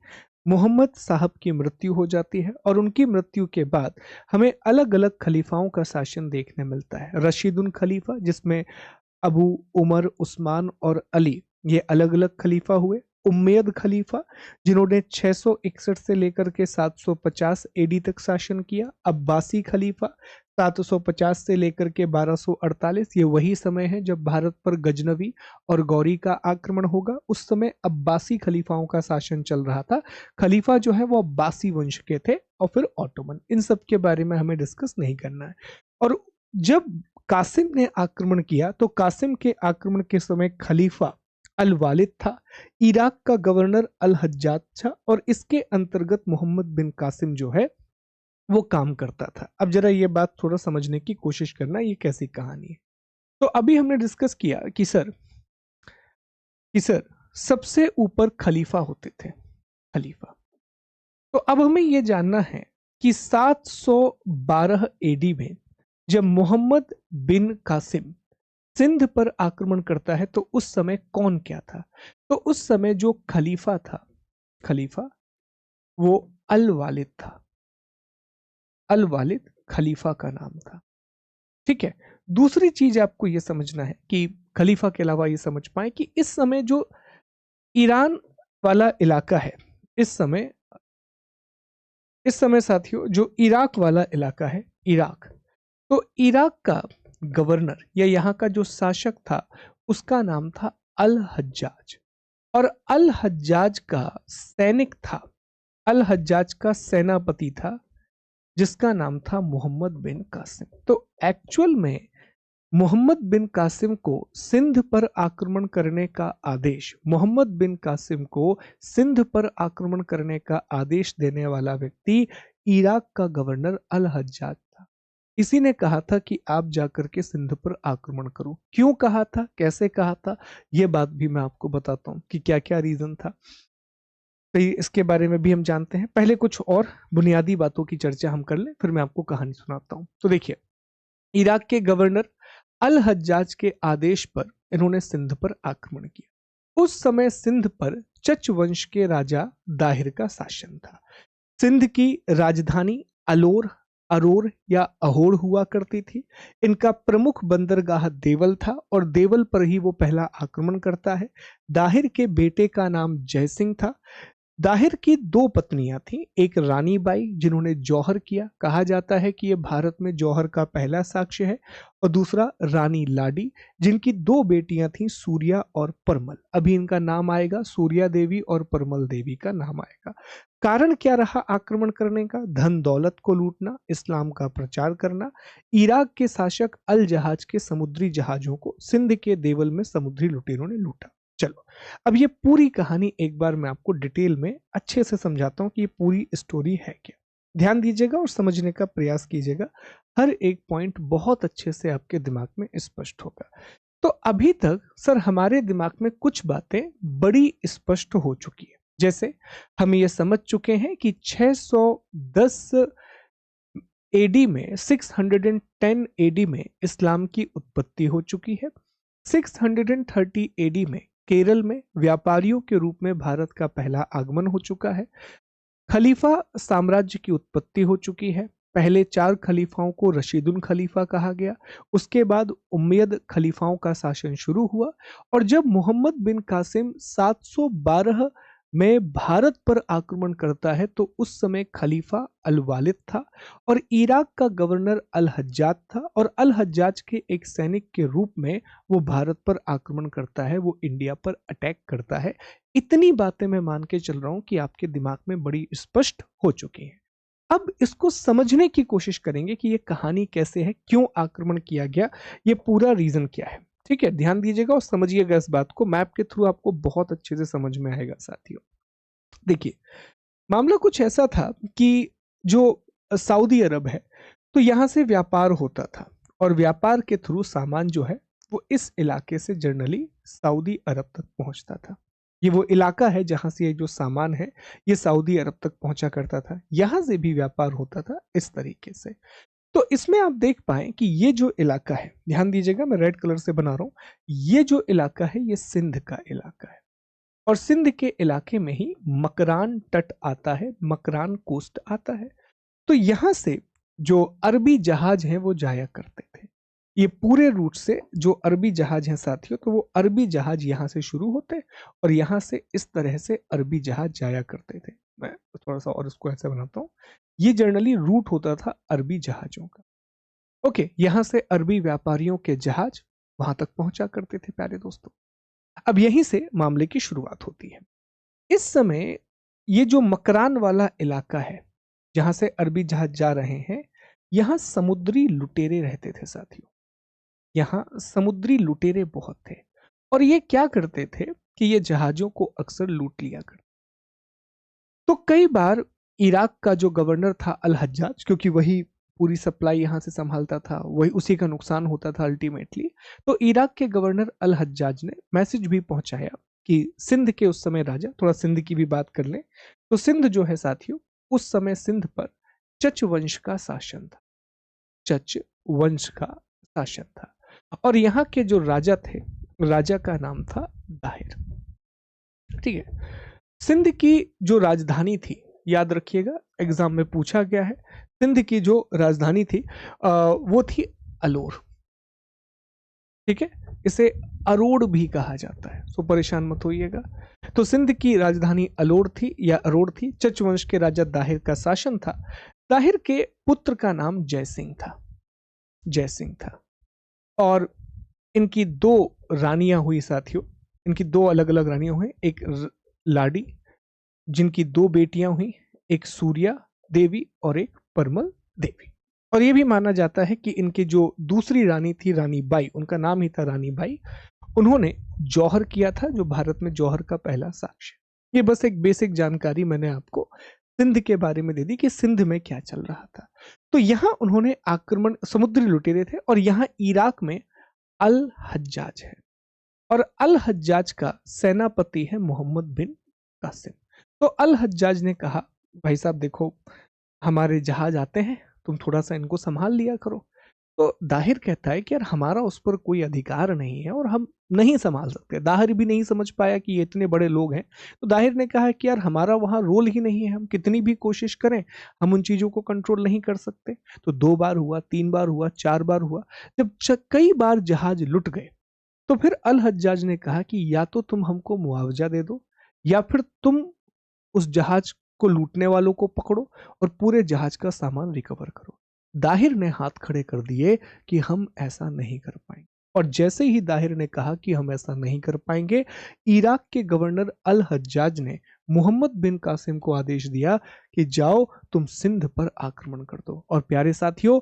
S1: मोहम्मद साहब की मृत्यु हो जाती है और उनकी मृत्यु के बाद हमें अलग अलग खलीफाओं का शासन देखने मिलता है। रशीदुन खलीफा, जिसमें अबू उमर, उस्मान और अली, ये अलग अलग खलीफा हुए। उम्मयद खलीफा, जिन्होंने 661 से लेकर के 750 एडी तक शासन किया। अब्बासी खलीफा 750 से लेकर के 1248, ये वही समय है जब भारत पर गजनवी और गौरी का आक्रमण होगा। उस समय अब्बासी खलीफाओं का शासन चल रहा था। खलीफा जो है वो अब्बासी वंश के थे और फिर ऑटोमन। इन सब के बारे में हमें डिस्कस नहीं करना है। और जब कासिम ने आक्रमण किया तो कासिम के आक्रमण के समय खलीफा अल वालिद था, इराक का गवर्नर अल हज्जाज था और इसके अंतर्गत मोहम्मद बिन कासिम जो है वो काम करता था। अब जरा ये बात थोड़ा समझने की कोशिश करना, ये कैसी कहानी है। तो अभी हमने डिस्कस किया कि सर सबसे ऊपर खलीफा होते थे, खलीफा। तो अब हमें यह जानना है कि 712 एडी में जब मोहम्मद बिन कासिम सिंध पर आक्रमण करता है तो उस समय कौन क्या था। तो उस समय जो खलीफा था, खलीफा वो अल वालिद था। अल वालिद खलीफा का नाम था। ठीक है। दूसरी चीज आपको यह समझना है कि खलीफा के अलावा ये समझ पाए कि इस समय जो ईरान वाला इलाका है, इस समय साथियों जो इराक वाला इलाका है, इराक, तो इराक का गवर्नर या यहाँ का जो शासक था उसका नाम था अल हज्जाज। और अल हज्जाज का सैनिक था, अल हज्जाज का सेनापति था जिसका नाम था मोहम्मद बिन कासिम। तो एक्चुअल में मोहम्मद बिन कासिम को सिंध पर आक्रमण करने का आदेश, मोहम्मद बिन कासिम को सिंध पर आक्रमण करने का आदेश देने वाला व्यक्ति इराक का गवर्नर अल हज्जाज था। इसी ने कहा था कि आप जाकर के सिंध पर आक्रमण करो। क्यों कहा था, कैसे कहा था, यह बात भी मैं आपको बताता हूं कि क्या क्या रीजन था। तो इसके बारे में भी हम जानते हैं। पहले कुछ और बुनियादी बातों की चर्चा हम कर लें, फिर मैं आपको कहानी सुनाता हूं। तो देखिए, इराक के गवर्नर अल हज्जाज के आदेश पर इन्होंने सिंध पर आक्रमण किया। उस समय सिंध पर चच वंश के राजा दाहिर का शासन था। सिंध की राजधानी अलोर, अरोर या अहोर हुआ करती थी। इनका प्रमुख बंदरगाह देवल था और देवल पर ही वो पहला आक्रमण करता है। दाहिर के बेटे का नाम जयसिंह था। दाहिर की दो पत्नियां थीं, एक रानी बाई जिन्होंने जौहर किया, कहा जाता है कि यह भारत में जौहर का पहला साक्ष्य है, और दूसरा रानी लाडी जिनकी दो बेटियां थीं, सूर्या और परमल। अभी इनका नाम आएगा, सूर्या देवी और परमल देवी का नाम आएगा। कारण क्या रहा आक्रमण करने का? धन दौलत को लूटना, इस्लाम का प्रचार करना। इराक के शासक अल जहाज के समुद्री जहाजों को सिंध के देवल में समुद्री लुटेरों ने लूटा। चलो, अब ये पूरी कहानी एक बार मैं आपको डिटेल में अच्छे से समझाता हूं कि ये पूरी स्टोरी है क्या। ध्यान दीजिएगा और समझने का प्रयास कीजिएगा। हर एक पॉइंट बहुत अच्छे से आपके दिमाग में स्पष्ट होगा। तो अभी तक सर हमारे दिमाग में कुछ बातें बड़ी स्पष्ट हो चुकी है। जैसे हम ये समझ चुके हैं कि 610 एडी में, 610 एडी में इस्लाम की उत्पत्ति हो चुकी है। 630 एडी में केरल में व्यापारियों के रूप में भारत का पहला आगमन हो चुका है। खलीफा साम्राज्य की उत्पत्ति हो चुकी है। पहले 4 खलीफाओं को रशीदुन खलीफा कहा गया। उसके बाद उम्मयद खलीफाओं का शासन शुरू हुआ, और जब मोहम्मद बिन कासिम 712 में भारत पर आक्रमण करता है तो उस समय खलीफा अल वालिद था और इराक का गवर्नर अल हज्जाज था, और अल हज्जाज के एक सैनिक के रूप में वो भारत पर आक्रमण करता है, वो इंडिया पर अटैक करता है। इतनी बातें मैं मान के चल रहा हूं कि आपके दिमाग में बड़ी स्पष्ट हो चुकी हैं। अब इसको समझने की कोशिश करेंगे कि ये कहानी कैसे है, क्यों आक्रमण किया गया, ये पूरा रीजन क्या है। ठीक है, ध्यान दीजिएगा और समझिएगा इस बात को। मैप के थ्रू आपको बहुत अच्छे से समझ में आएगा साथियों। देखिए, मामला कुछ ऐसा था कि जो सऊदी अरब है, तो यहां से व्यापार होता था, और व्यापार के थ्रू सामान जो है वो इस इलाके से जनरली सऊदी अरब तक पहुंचता था। ये वो इलाका है जहां से ये जो सामान है ये सऊदी अरब तक पहुंचा करता था। यहां से भी व्यापार होता था इस तरीके से। तो इसमें आप देख पाए कि ये जो इलाका है, ध्यान दीजिएगा मैं रेड कलर से बना रहा हूं, ये जो इलाका है ये सिंध का इलाका है, और सिंध के इलाके में ही मकरान तट आता है, मकरान कोस्ट आता है। तो यहां से जो अरबी जहाज हैं वो जाया करते थे। ये पूरे रूट से जो अरबी जहाज हैं साथियों, तो वो अरबी जहाज यहां से शुरू होते और यहां से इस तरह से अरबी जहाज जाया करते थे। मैं थोड़ा सा और इसको ऐसे बनाता हूं, ये जनरली रूट होता था अरबी जहाजों का। ओके, यहां से अरबी व्यापारियों के जहाज वहां तक पहुंचा करते थे प्यारे दोस्तों। अब यहीं से मामले की शुरुआत होती है। इस समय ये जो मकरान वाला इलाका है जहां से अरबी जहाज जा रहे हैं, यहां समुद्री लुटेरे रहते थे साथियों। यहां समुद्री लुटेरे बहुत थे, और ये क्या करते थे कि ये जहाजों को अक्सर लूट लिया करते। तो कई बार इराक का जो गवर्नर था अल हज्जाज, क्योंकि वही पूरी सप्लाई यहां से संभालता था, वही उसी का नुकसान होता था अल्टीमेटली, तो इराक के गवर्नर अल हज्जाज ने मैसेज भी पहुंचाया कि सिंध के उस समय राजा, थोड़ा सिंध की भी बात कर लें, तो सिंध जो है साथियों, उस समय सिंध पर चच वंश का शासन था। चच वंश का शासन था, और यहाँ के जो राजा थे, राजा का नाम था दाहिर। ठीक है, सिंध की जो राजधानी थी याद रखिएगा, एग्जाम में पूछा गया है। सिंध की जो राजधानी थी वो थी अलोर। ठीक है, इसे अरोड़ भी कहा जाता है, सो परेशान मत होइएगा। तो सिंध की राजधानी अलोर थी या अरोड़ थी। चच वंश के राजा दाहिर का शासन था। दाहिर के पुत्र का नाम जयसिंह था, जयसिंह था। और इनकी दो रानियां हुई साथियों, इनकी दो अलग अलग रानियां हुई। एक लाडी, जिनकी दो बेटियां हुई, एक सूर्या देवी और एक परमल देवी। और यह भी माना जाता है कि इनकी जो दूसरी रानी थी, रानी बाई, उनका नाम ही था रानी बाई, उन्होंने जौहर किया था, जो भारत में जौहर का पहला साक्ष्य। ये बस एक बेसिक जानकारी मैंने आपको सिंध के बारे में दे दी कि सिंध में क्या चल रहा था। तो यहां उन्होंने आक्रमण, समुद्री लुटेरे थे, और यहां इराक में अल हज्जाज है, और अल हज्जाज का सेनापति है मोहम्मद बिन कासिम। तो अल हज्जाज ने कहा, भाई साहब देखो, हमारे जहाज आते हैं, तुम थोड़ा सा इनको संभाल लिया करो। तो दाहिर कहता है कि यार हमारा उस पर कोई अधिकार नहीं है और हम नहीं संभाल सकते। दाहिर भी नहीं समझ पाया कि ये इतने बड़े लोग हैं। तो दाहिर ने कहा कि यार हमारा वहां रोल ही नहीं है, हम कितनी भी कोशिश करें हम उन चीजों को कंट्रोल नहीं कर सकते। तो 2 बार हुआ, 3 बार हुआ, 4 बार हुआ। जब कई बार जहाज लुट गए तो फिर अल हज्जाज ने कहा कि या तो तुम हमको मुआवजा दे दो, या फिर तुम उस जहाज को लूटने वालों को पकड़ो और पूरे जहाज का सामान रिकवर करो। दाहिर ने हाथ खड़े कर दिए कि हम ऐसा नहीं कर पाएंगे। और जैसे ही दाहिर ने कहा कि हम ऐसा नहीं कर पाएंगे, इराक के गवर्नर अल हज्जाज ने मोहम्मद बिन कासिम को आदेश दिया कि जाओ तुम सिंध पर आक्रमण कर दो। और प्यारे साथियों,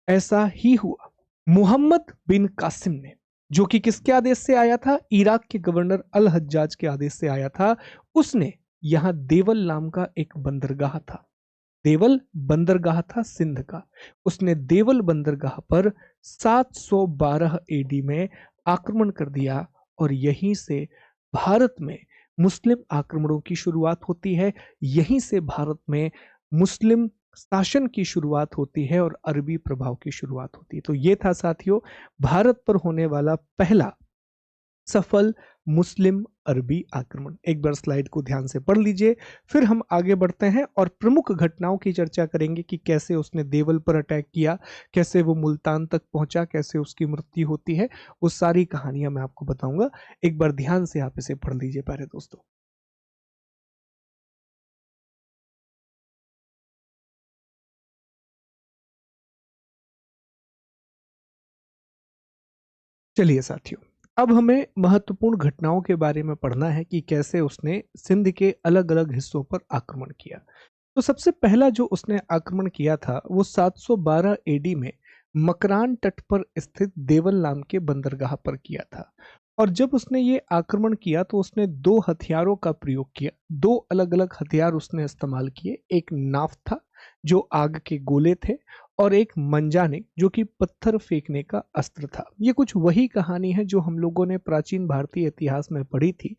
S1: ऐसा ही हुआ। मोहम्मद बिन कासिम ने, जो कि किसके आदेश से आया था, इराक के गवर्नर अल हज्जाज के आदेश से आया था, उसने यहां देवल नाम का एक बंदरगाह था, देवल बंदरगाह था सिंध का, उसने देवल बंदरगाह पर 712 एडी में आक्रमण कर दिया। और यहीं से भारत में मुस्लिम आक्रमणों की शुरुआत होती है, यहीं से भारत में मुस्लिम शासन की शुरुआत होती है और अरबी प्रभाव की शुरुआत होती है। तो ये था साथियों भारत पर होने वाला पहला सफल मुस्लिम अरबी आक्रमण। एक बार स्लाइड को ध्यान से पढ़ लीजिए, फिर हम आगे बढ़ते हैं और प्रमुख घटनाओं की चर्चा करेंगे कि कैसे उसने देवल पर अटैक किया, कैसे वो मुल्तान तक पहुंचा, कैसे उसकी मृत्यु होती है, वो सारी कहानियां मैं आपको बताऊंगा। एक बार ध्यान से आप इसे पढ़ लीजिए प्यारे दोस्तों। चलिए साथियों, अब हमें महत्वपूर्ण घटनाओं के बारे में पढ़ना है कि कैसे उसने सिंध के अलग अलग हिस्सों पर आक्रमण किया। तो सबसे पहला जो उसने आक्रमण किया था वो 712 एडी में मकरान तट पर स्थित देवल नाम के बंदरगाह पर किया था। और जब उसने ये आक्रमण किया तो उसने दो हथियारों का प्रयोग किया, दो अलग अलग हथियार उसने इस्तेमाल किए। एक नाव था जो आग के गोले थे, और एक मंजानिक जो कि पत्थर फेंकने का अस्त्र था। ये कुछ वही कहानी है जो हम लोगों ने प्राचीन भारतीय इतिहास में पढ़ी थी,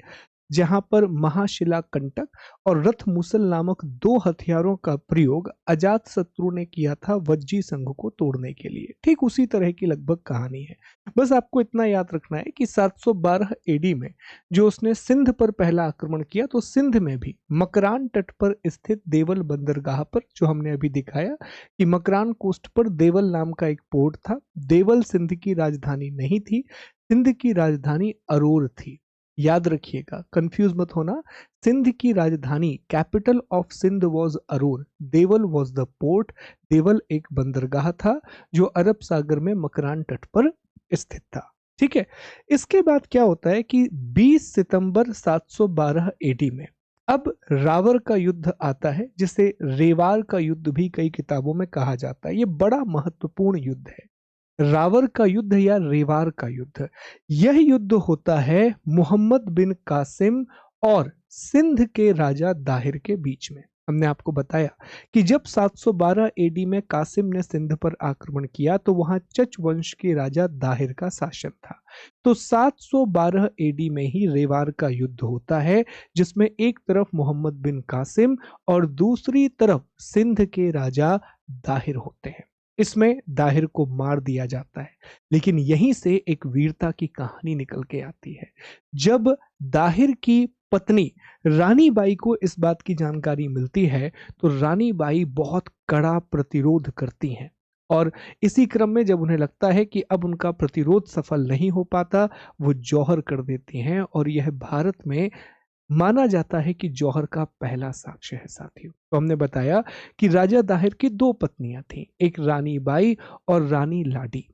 S1: जहां पर महाशिला कंटक और रथ मूसल नामक दो हथियारों का प्रयोग अजात शत्रु ने किया था वज्जी संघ को तोड़ने के लिए। ठीक उसी तरह की लगभग कहानी है। बस आपको इतना याद रखना है कि 712 एडी में जो उसने सिंध पर पहला आक्रमण किया, तो सिंध में भी मकरान तट पर स्थित देवल बंदरगाह पर, जो हमने अभी दिखाया कि मकरान कोस्ट पर देवल नाम का एक पोर्ट था। देवल सिंध की राजधानी नहीं थी, सिंध की राजधानी अरोर थी। याद रखिएगा, कंफ्यूज मत होना। सिंध की राजधानी, capital of Sindh was Aror, Deval was the port. Deval एक बंदरगाह था जो अरब सागर में मकरान तट पर स्थित था। ठीक है, इसके बाद क्या होता है कि 20 सितंबर 712 एडी में अब रावर का युद्ध आता है, जिसे रेवार का युद्ध भी कई किताबों में कहा जाता है। ये बड़ा महत्वपूर्ण युद्ध है, रावर का युद्ध या रेवार का युद्ध। यह युद्ध होता है मोहम्मद बिन कासिम और सिंध के राजा दाहिर के बीच में। हमने आपको बताया कि जब 712 एडी में कासिम ने सिंध पर आक्रमण किया तो वहां चच वंश के राजा दाहिर का शासन था। तो 712 एडी में ही रेवार का युद्ध होता है, जिसमें एक तरफ मोहम्मद बिन कासिम और दूसरी तरफ सिंध के राजा दाहिर होते हैं। इसमें दाहिर को मार दिया जाता है। लेकिन यहीं से एक वीरता की कहानी निकल के आती है। जब दाहिर की पत्नी रानी बाई को इस बात की जानकारी मिलती है तो रानी बाई बहुत कड़ा प्रतिरोध करती हैं, और इसी क्रम में जब उन्हें लगता है कि अब उनका प्रतिरोध सफल नहीं हो पाता, वो जौहर कर देती हैं, और यह भारत में माना जाता है कि जौहर का पहला साक्ष्य है। साथियों, तो हमने बताया कि राजा दाहिर की दो पत्नियां थीं, एक रानी बाई और रानी लाडी।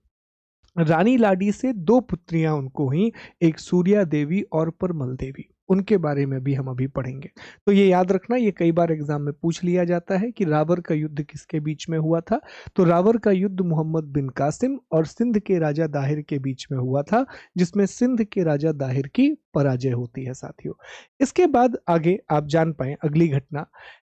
S1: रानी लाडी से दो पुत्रियां उनको हुई, एक सूर्या देवी और परमल देवी। उनके बारे में भी हम अभी पढ़ेंगे। तो ये याद रखना, ये कई बार एग्जाम में पूछ लिया जाता है कि रावर का युद्ध किसके बीच में हुआ था। तो रावर का युद्ध मोहम्मद बिन कासिम और सिंध के राजा दाहिर के बीच में हुआ था, जिसमें सिंध के राजा दाहिर की पराजय होती है। साथियों, इसके बाद आगे आप जान पाए अगली घटना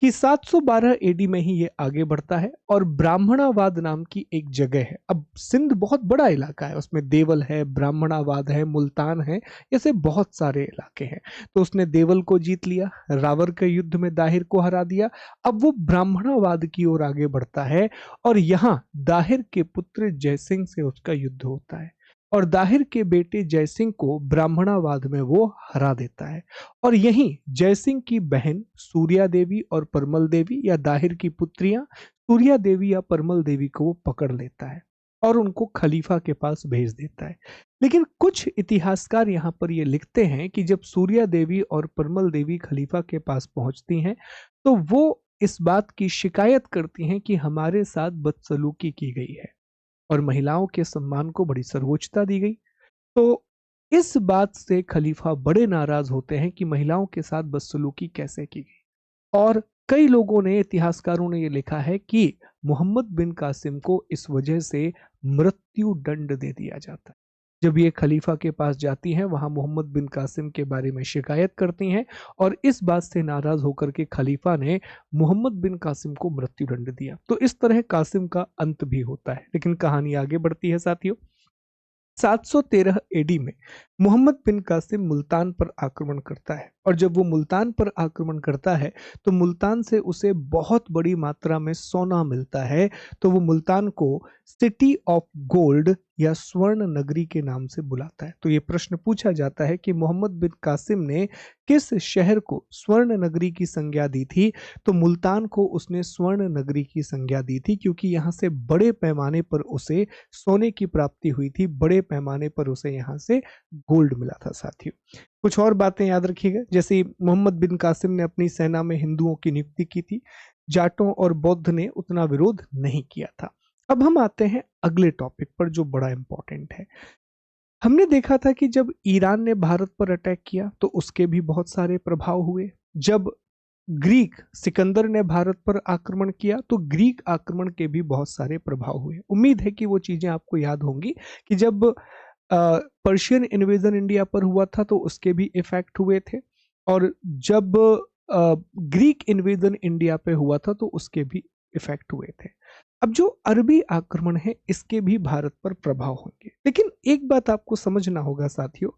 S1: कि 712 एडी में ही ये आगे बढ़ता है, और ब्राह्मणावाद नाम की एक जगह है। अब सिंध बहुत बड़ा इलाका है, उसमें देवल है, ब्राह्मणावाद है, मुल्तान है, ऐसे बहुत सारे इलाके हैं। तो उसने देवल को जीत लिया, रावर के युद्ध में दाहिर को हरा दिया। अब वो ब्राह्मणावाद की ओर आगे बढ़ता है, और यहाँ दाहिर के पुत्र जयसिंह से उसका युद्ध होता है, और दाहिर के बेटे जयसिंह को ब्राह्मणावाद में वो हरा देता है। और यहीं जयसिंह की बहन सूर्या देवी और परमल देवी, या दाहिर की पुत्रियां सूर्या देवी या परमल देवी को वो पकड़ लेता है और उनको खलीफा के पास भेज देता है। लेकिन कुछ इतिहासकार यहाँ पर ये लिखते हैं कि जब सूर्या देवी और परमल देवी खलीफा के पास पहुंचती हैं तो वो इस बात की शिकायत करती हैं कि हमारे साथ बदसलूकी की गई है और महिलाओं के सम्मान को बड़ी सर्वोच्चता दी गई। तो इस बात से खलीफा बड़े नाराज होते हैं कि महिलाओं के साथ बदसलूकी कैसे की गई। और कई लोगों ने, इतिहासकारों ने, यह लिखा है कि मोहम्मद बिन कासिम को इस वजह से मृत्यु दंड दे दिया जाता है। जब ये खलीफा के पास जाती हैं, वहां मोहम्मद बिन कासिम के बारे में शिकायत करती हैं, और इस बात से नाराज होकर के खलीफा ने मोहम्मद बिन कासिम को मृत्यु दंड दिया। तो इस तरह कासिम का अंत भी होता है। लेकिन कहानी आगे बढ़ती है। साथियों, 713 एडी में मोहम्मद बिन कासिम मुल्तान पर आक्रमण करता है, और जब वो मुल्तान पर आक्रमण करता है तो मुल्तान से उसे बहुत बड़ी मात्रा में सोना मिलता है। तो वो मुल्तान को सिटी ऑफ गोल्ड या स्वर्ण नगरी के नाम से बुलाता है। तो ये प्रश्न पूछा जाता है कि मोहम्मद बिन कासिम ने किस शहर को स्वर्ण नगरी की संज्ञा दी थी। तो मुल्तान को उसने स्वर्ण नगरी की संज्ञा दी थी, क्योंकि यहाँ से बड़े पैमाने पर उसे सोने की प्राप्ति हुई थी, बड़े पैमाने पर उसे यहाँ से गोल्ड मिला था। साथियों, कुछ और बातें याद रखिएगा, जैसे मोहम्मद बिन कासिम ने अपनी सेना में हिंदुओं की नियुक्ति की थी, जाटों और बौद्ध ने उतना विरोध नहीं किया था। अब हम आते हैं अगले टॉपिक पर जो बड़ा इंपॉर्टेंट है। हमने देखा था कि जब ईरान ने भारत पर अटैक किया तो उसके भी बहुत सारे प्रभाव हुए। जब ग्रीक सिकंदर ने भारत पर आक्रमण किया तो ग्रीक आक्रमण के भी बहुत सारे प्रभाव हुए। उम्मीद है कि वो चीजें आपको याद होंगी कि जब पर्शियन इन्वेजन इंडिया पर हुआ था तो उसके भी इफेक्ट हुए थे, और जब ग्रीक इन्वेजन इंडिया पे हुआ था तो उसके भी इफेक्ट हुए थे। अब जो अरबी आक्रमण है इसके भी भारत पर प्रभाव होंगे। लेकिन एक बात आपको समझना होगा साथियों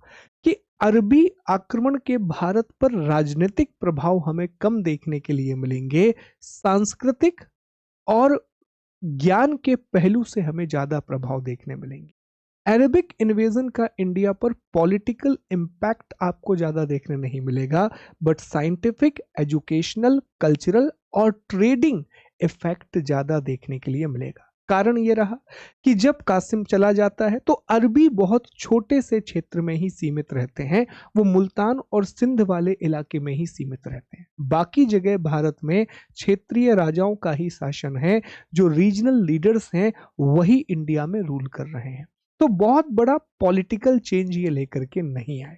S1: कि अरबी आक्रमण के भारत पर राजनीतिक प्रभाव हमें कम देखने के लिए मिलेंगे, सांस्कृतिक और ज्ञान के पहलू से हमें ज्यादा प्रभाव देखने मिलेंगे। अरेबिक इन्वेजन का इंडिया पर पॉलिटिकल इम्पैक्ट आपको ज्यादा देखने नहीं मिलेगा, बट साइंटिफिक, एजुकेशनल, कल्चरल और ट्रेडिंग इफेक्ट ज्यादा देखने के लिए मिलेगा। कारण यह रहा कि जब कासिम चला जाता है तो अरबी बहुत छोटे से क्षेत्र में ही सीमित रहते हैं, वो मुल्तान और सिंध वाले इलाके में ही सीमित रहते हैं। बाकी जगह भारत में क्षेत्रीय राजाओं का ही शासन है, जो रीजनल लीडर्स हैं वही इंडिया में रूल कर रहे हैं। तो बहुत बड़ा पॉलिटिकल चेंज ये लेकर के नहीं आए,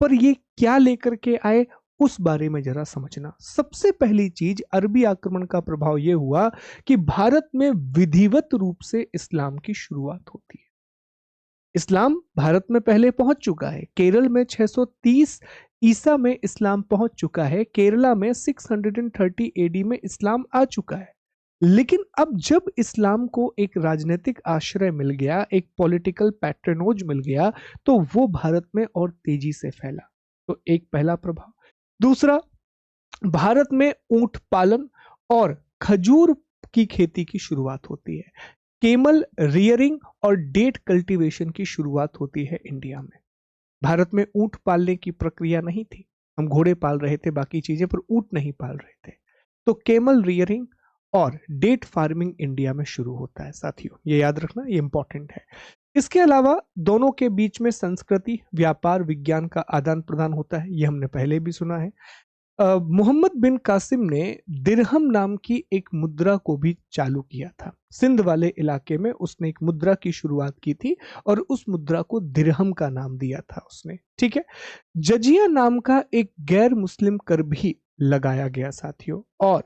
S1: पर ये क्या लेकर के आए उस बारे में जरा समझना। सबसे पहली चीज, अरबी आक्रमण का प्रभाव यह हुआ कि भारत में विधिवत रूप से इस्लाम की शुरुआत होती है। इस्लाम भारत में पहले पहुंच चुका है। केरल में 630 ईसा में इस्लाम पहुंच चुका है। केरला में 630 एडी में इस्लाम आ चुका है। लेकिन अब जब इस्लाम को एक राजनीतिक आश्रय मिल गया, एक पॉलिटिकल पैटर्नोज मिल गया, तो वो भारत में और तेजी से फैला। तो एक पहला प्रभाव। दूसरा, भारत में ऊंट पालन और खजूर की खेती की शुरुआत होती है। केमल रियरिंग और डेट कल्टीवेशन की शुरुआत होती है इंडिया में। भारत में ऊंट पालने की प्रक्रिया नहीं थी, हम घोड़े पाल रहे थे बाकी चीजें, पर ऊंट नहीं पाल रहे थे। तो केमल रियरिंग और डेट फार्मिंग इंडिया में शुरू होता है साथियों, ये याद रखना, ये इंपॉर्टेंट है। इसके अलावा दोनों के बीच में संस्कृति, व्यापार, विज्ञान का आदान प्रदान होता है, ये हमने पहले भी सुना है। मोहम्मद बिन कासिम ने दिरहम नाम की एक मुद्रा को भी चालू किया था। सिंध वाले इलाके में उसने एक मुद्रा की शुरुआत की थी और उस मुद्रा को दिरहम का नाम दिया था उसने, ठीक है। जजिया नाम का एक गैर मुस्लिम कर भी लगाया गया साथियों, और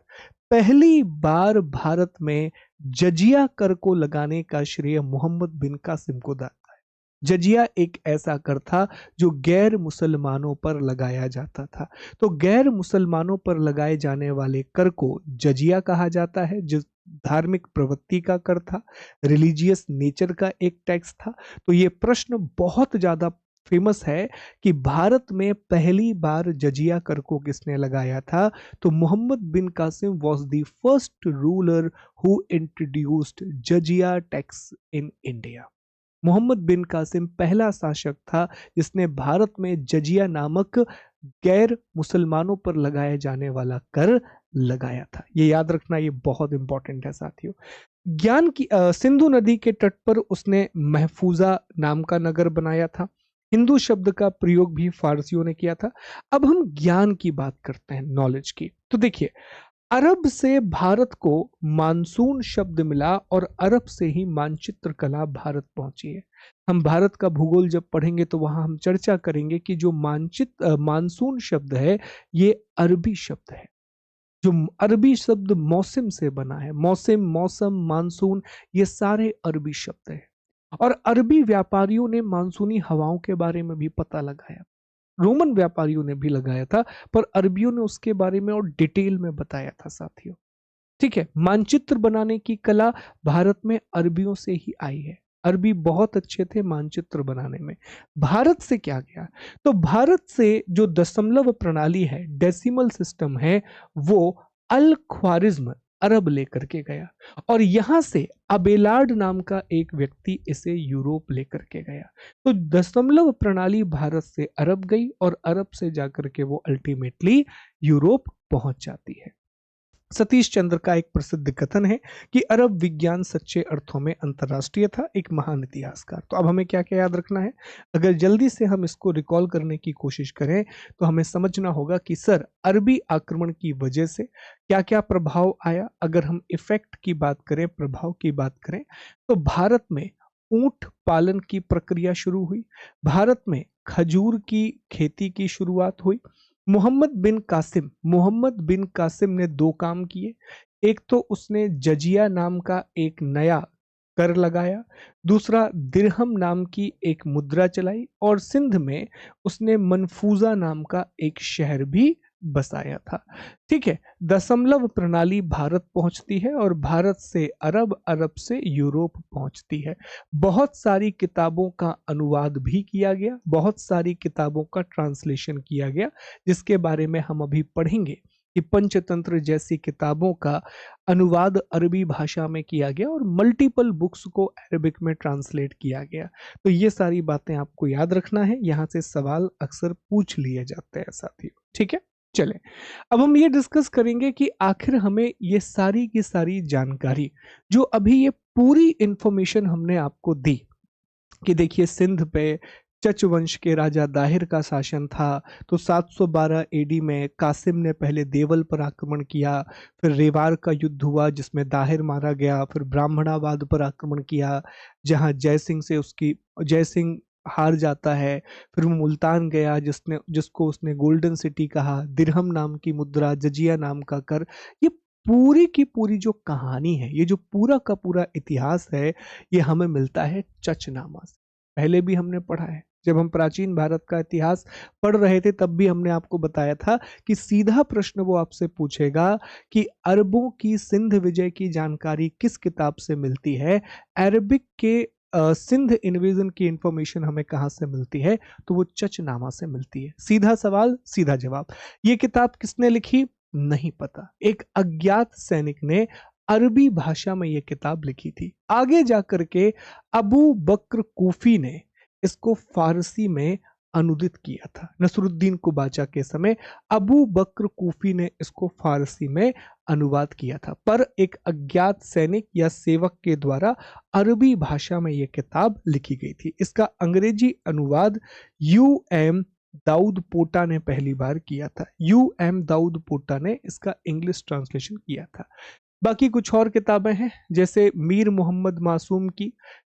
S1: पहली बार भारत में जजिया कर को लगाने का श्रेय मोहम्मद बिन कासिम को जाता है। जजिया एक ऐसा कर था जो गैर मुसलमानों पर लगाया जाता था। तो गैर मुसलमानों पर लगाए जाने वाले कर को जजिया कहा जाता है, जो धार्मिक प्रवृत्ति का कर था, रिलीजियस नेचर का एक टैक्स था। तो ये प्रश्न बहुत ज्यादा फेमस है कि भारत में पहली बार जजिया कर को किसने लगाया था। तो Mohammed bin Qasim was the first ruler who introduced jizya tax in India. Mohammed bin Qasim पहला शासक था जिसने भारत में जजिया नामक गैर मुसलमानों पर लगाए जाने वाला कर लगाया था। ये याद रखना, ये बहुत इंपॉर्टेंट है साथियों। ज्ञान की सिंधु नदी के तट पर उसने महफूजा नाम का नगर बनाया था। हिंदू शब्द का प्रयोग भी फारसियों ने किया था। अब हम ज्ञान की बात करते हैं, नॉलेज की। तो देखिए, अरब से भारत को मानसून शब्द मिला और अरब से ही मानचित्र कला भारत पहुंची है। हम भारत का भूगोल जब पढ़ेंगे तो वहां हम चर्चा करेंगे कि जो मानसून शब्द है, ये अरबी शब्द है। जो अरबी शब्द मौसम से बना है, मौसम, मौसम, मानसून, ये सारे अरबी शब्द हैं। और अरबी व्यापारियों ने मानसूनी हवाओं के बारे में भी पता लगाया। रोमन व्यापारियों ने भी लगाया था, पर अरबियों ने उसके बारे में और डिटेल में बताया था साथियों, ठीक है। मानचित्र बनाने की कला भारत में अरबियों से ही आई है। अरबी बहुत अच्छे थे मानचित्र बनाने में। भारत से क्या गया? तो भारत से जो दशमलव प्रणाली है, डेसिमल सिस्टम है, वो अल ख्वारिज्म अरब लेकर के गया, और यहां से अबेलार्ड नाम का एक व्यक्ति इसे यूरोप लेकर के गया। तो दशमलव प्रणाली भारत से अरब गई और अरब से जाकर के वो अल्टीमेटली यूरोप पहुंच जाती है। सतीश चंद्र का एक प्रसिद्ध कथन है कि अरब विज्ञान सच्चे अर्थों में अंतर्राष्ट्रीय था, एक महान इतिहासकार। तो अब हमें क्या क्या याद रखना है? अगर जल्दी से हम इसको रिकॉल करने की कोशिश करें तो हमें समझना होगा कि सर, अरबी आक्रमण की वजह से क्या क्या प्रभाव आया। अगर हम इफेक्ट की बात करें, प्रभाव की बात करें, तो भारत में ऊंट पालन की प्रक्रिया शुरू हुई। भारत में खजूर की खेती की शुरुआत हुई। मोहम्मद बिन कासिम ने दो काम किए। एक तो उसने जजिया नाम का एक नया कर लगाया, दूसरा दिरहम नाम की एक मुद्रा चलाई, और सिंध में उसने मनफूजा नाम का एक शहर भी बसाया था, ठीक है। दशमलव प्रणाली भारत पहुंचती है और भारत से अरब, अरब से यूरोप पहुंचती है। बहुत सारी किताबों का अनुवाद भी किया गया, बहुत सारी किताबों का ट्रांसलेशन किया गया, जिसके बारे में हम अभी पढ़ेंगे कि पंचतंत्र जैसी किताबों का अनुवाद अरबी भाषा में किया गया और मल्टीपल बुक्स को अरबिक में ट्रांसलेट किया गया। तो ये सारी बातें आपको याद रखना है, यहाँ से सवाल अक्सर पूछ लिए जाते हैं साथियों, ठीक है। चलें, अब हम ये डिस्कस करेंगे कि आखिर हमें ये सारी की सारी जानकारी, जो अभी ये पूरी इंफॉर्मेशन हमने आपको दी कि देखिए सिंध पे चच वंश के राजा दाहिर का शासन था। तो 712 एडी में कासिम ने पहले देवल पर आक्रमण किया, फिर रेवार का युद्ध हुआ जिसमें दाहिर मारा गया, फिर ब्राह्मणाबाद पर आक्रमण किया जहां जय सिंह हार जाता है। फिर वो मुल्तान गया जिसको उसने गोल्डन सिटी कहा, दिरहम नाम की मुद्रा, जजिया नाम का कर। ये पूरी की पूरी जो कहानी है, ये जो पूरा का पूरा इतिहास है, ये हमें मिलता है चचनामा से। पहले भी हमने पढ़ा है, जब हम प्राचीन भारत का इतिहास पढ़ रहे थे तब भी हमने आपको बताया था कि सीधा प्रश्न वो आपसे पूछेगा कि अरबों की सिंध विजय की जानकारी किस किताब से मिलती है, अरबिक के सिंध इन्वेजन की इंफॉर्मेशन हमें कहां से मिलती है, तो वो चचनामा से मिलती है। सीधा सवाल सीधा जवाब। ये किताब किसने लिखी? नहीं पता। एक अज्ञात सैनिक ने अरबी भाषा में ये किताब लिखी थी। आगे जाकर के अबू बकर कूफी ने इसको फारसी में अनुदित किया था। नसरुद्दीन कुबाचा के समय अबू बकर कूफी ने इसको फारसी में अनुवाद किया था, पर एक अज्ञात सैनिक या सेवक के द्वारा अरबी भाषा में यह किताब लिखी गई थी। इसका अंग्रेजी अनुवाद U.M. दाऊद पोटा ने पहली बार किया था। U.M. दाऊद पोटा ने इसका इंग्लिश ट्रांसलेशन किया था। बाकी कुछ और किताबें हैं, जैसे मीर मोहम्मद मासूम की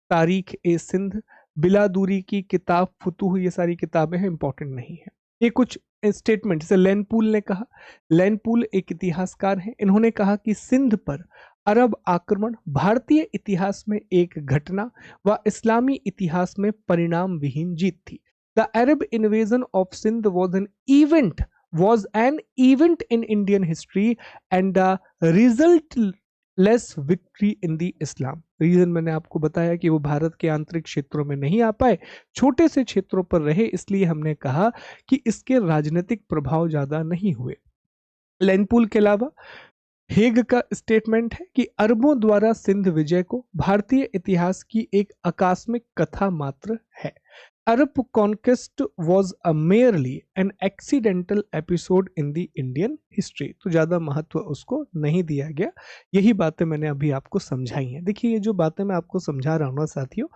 S1: तारीख ए सिंध, बिला दूरी की किताब फुतूह, ये सारी किताबें हैं, इंपॉर्टेंट नहीं है। ये कुछ स्टेटमेंट जैसे लैनपूल ने कहा। लैनपूल एक इतिहासकार हैं। इन्होंने कहा कि सिंध पर अरब आक्रमण भारतीय इतिहास में एक घटना व इस्लामी इतिहास में परिणाम विहीन जीत थी। The Arab invasion of Sindh was an event in Indian history and the resultless victory in the Islam। Reason मैंने आपको बताया कि वो भारत के आंतरिक क्षेत्रों में नहीं आ पाए, छोटे से क्षेत्रों पर रहे, इसलिए हमने कहा कि इसके राजनीतिक प्रभाव ज्यादा नहीं हुए। लैनपूल के अलावा हेग का स्टेटमेंट है कि अरबों द्वारा सिंध विजय को भारतीय इतिहास की एक आकस्मिक कथा मात्र है। Arab conquest was a merely an accidental episode in the Indian history. तो ज्यादा महत्व उसको नहीं दिया गया। यही बातें मैंने अभी आपको समझाई हैं। देखिए, ये जो बातें मैं आपको समझा रहा हूँ ना साथियों,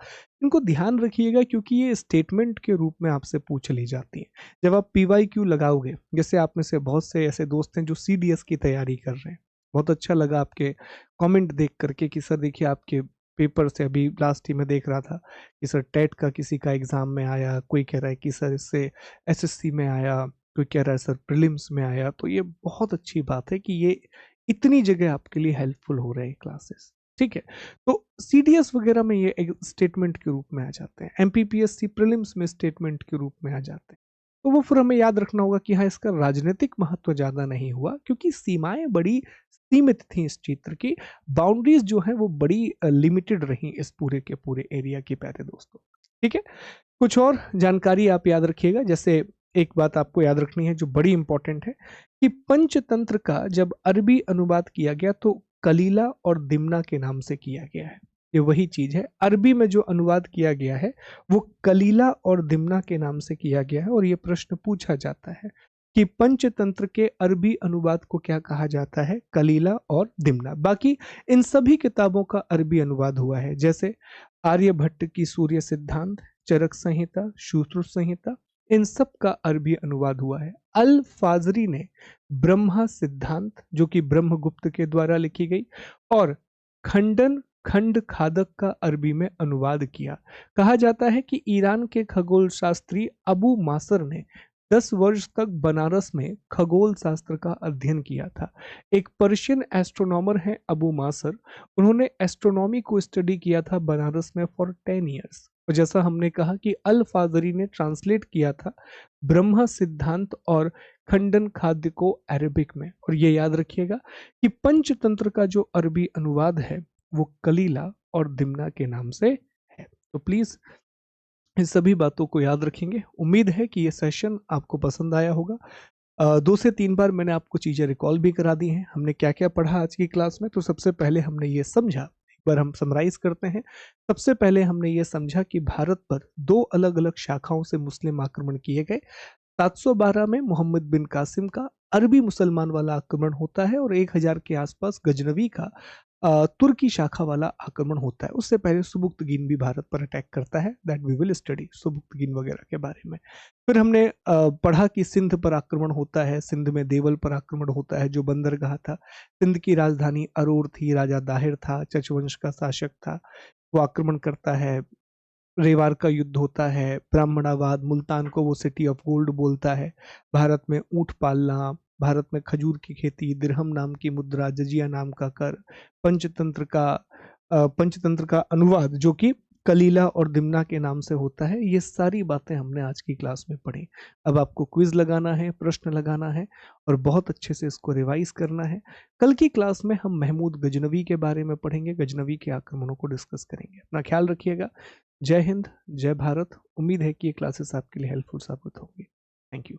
S1: इनको ध्यान रखिएगा, क्योंकि ये स्टेटमेंट के रूप में आपसे पूछ ली जाती हैं। जब आप PYQ लगाओगे, जैसे आप में से बहुत से ऐसे दोस्त हैं जो CDS की तैयारी कर रहे हैं, बहुत अच्छा लगा आपके कमेंट देख करके कि सर देखिए आपके पेपर से, अभी लास्ट ही में देख रहा था कि सर टेट का किसी का एग्जाम में आया, कोई कह रहा है कि सर इससे SSC में आया, कोई कह रहा है सर प्रीलिम्स में आया। तो ये बहुत अच्छी बात है कि ये इतनी जगह आपके लिए हेल्पफुल हो रहे हैं क्लासेस। ठीक है, तो CDS वगैरह में ये एक स्टेटमेंट के रूप में आ जाते हैं, MPPSC प्रीलिम्स में स्टेटमेंट के रूप में आ जाते हैं। तो वो फिर हमें याद रखना होगा कि हाँ, इसका राजनीतिक महत्व ज्यादा नहीं हुआ, क्योंकि सीमाएं बड़ी सीमित थी इस क्षेत्र की। बाउंड्रीज जो है वो बड़ी लिमिटेड रही इस पूरे के पूरे एरिया की, प्यारे दोस्तों। ठीक है, कुछ और जानकारी आप याद रखिएगा। जैसे एक बात आपको याद रखनी है जो बड़ी इंपॉर्टेंट है, कि पंचतंत्र का जब अरबी अनुवाद किया गया तो कलीला और दिमना के नाम से किया गया है। ये वही चीज है, अरबी में जो अनुवाद किया गया है वो कलीला और दिमना के नाम से किया गया है। और ये प्रश्न पूछा जाता है कि पंचतंत्र के अरबी अनुवाद को क्या कहा जाता है, कलीला और दिमना। बाकी इन सभी किताबों का अरबी अनुवाद हुआ है, जैसे आर्यभट्ट की सूर्य सिद्धांत, चरक संहिता, श्रुत संहिता, इन सब का अरबी अनुवाद हुआ है। अल फाजरी ने ब्रह्मा सिद्धांत, जो कि ब्रह्मगुप्त के द्वारा लिखी गई, और खंडन खंड खादक का अरबी में अनुवाद किया। कहा जाता है कि ईरान के खगोल शास्त्री अबू मासर ने 10 वर्ष तक बनारस में खगोल शास्त्र का अध्ययन किया था। एक पर्शियन एस्ट्रोनॉमर है अबू मासर, उन्होंने एस्ट्रोनॉमी को स्टडी किया था बनारस में फॉर 10 ईयर्स। और जैसा हमने कहा कि अल फाजरी ने ट्रांसलेट किया था ब्रह्मा सिद्धांत और खंडन खाद्य को अरबिक में। और ये याद रखिएगा कि पंचतंत्र का जो अरबी अनुवाद है वो कलीला और दिमना के नाम से है। तो प्लीज इन सभी बातों को याद रखेंगे। उम्मीद है कि ये सेशन आपको पसंद आया होगा। 2 से 3 बार मैंने आपको चीज़ें रिकॉल भी करा दी हैं। हमने क्या क्या पढ़ा आज की क्लास में, तो सबसे पहले हमने ये समझा, एक बार हम समराइज करते हैं। सबसे पहले हमने ये समझा कि भारत पर 2 अलग अलग शाखाओं से मुस्लिम आक्रमण किए गए। 712 में मोहम्मद बिन कासिम का अरबी मुसलमान वाला आक्रमण होता है, और 1000 के आसपास गजनवी का तुर्की शाखा वाला आक्रमण होता है। उससे पहले सुबुक्तगीन भी भारत पर अटैक करता है, that we will study Sabuktigin वगैरह के बारे में। फिर हमने पढ़ा कि सिंध पर आक्रमण होता है, सिंध में देवल पर आक्रमण होता है जो बंदरगाह था। सिंध की राजधानी अरोर थी, राजा दाहिर था, चच वंश का शासक था, वो आक्रमण करता है। रेवार का युद्ध होता है, ब्राह्मणावाद, मुल्तान को वो सिटी ऑफ गोल्ड बोलता है, भारत में ऊंट पालना, भारत में खजूर की खेती, दिरहम नाम की मुद्रा, जजिया नाम का कर, पंचतंत्र का अनुवाद जो कि कलीला और दिमना के नाम से होता है। ये सारी बातें हमने आज की क्लास में पढ़ी। अब आपको क्विज लगाना है, प्रश्न लगाना है, और बहुत अच्छे से इसको रिवाइज करना है। कल की क्लास में हम महमूद गजनवी के बारे में पढ़ेंगे, गजनवी के आक्रमणों को डिस्कस करेंगे। अपना ख्याल रखिएगा। जय हिंद, जय भारत। उम्मीद है कि ये क्लासेस आपके लिए हेल्पफुल साबित होंगी। Thank you.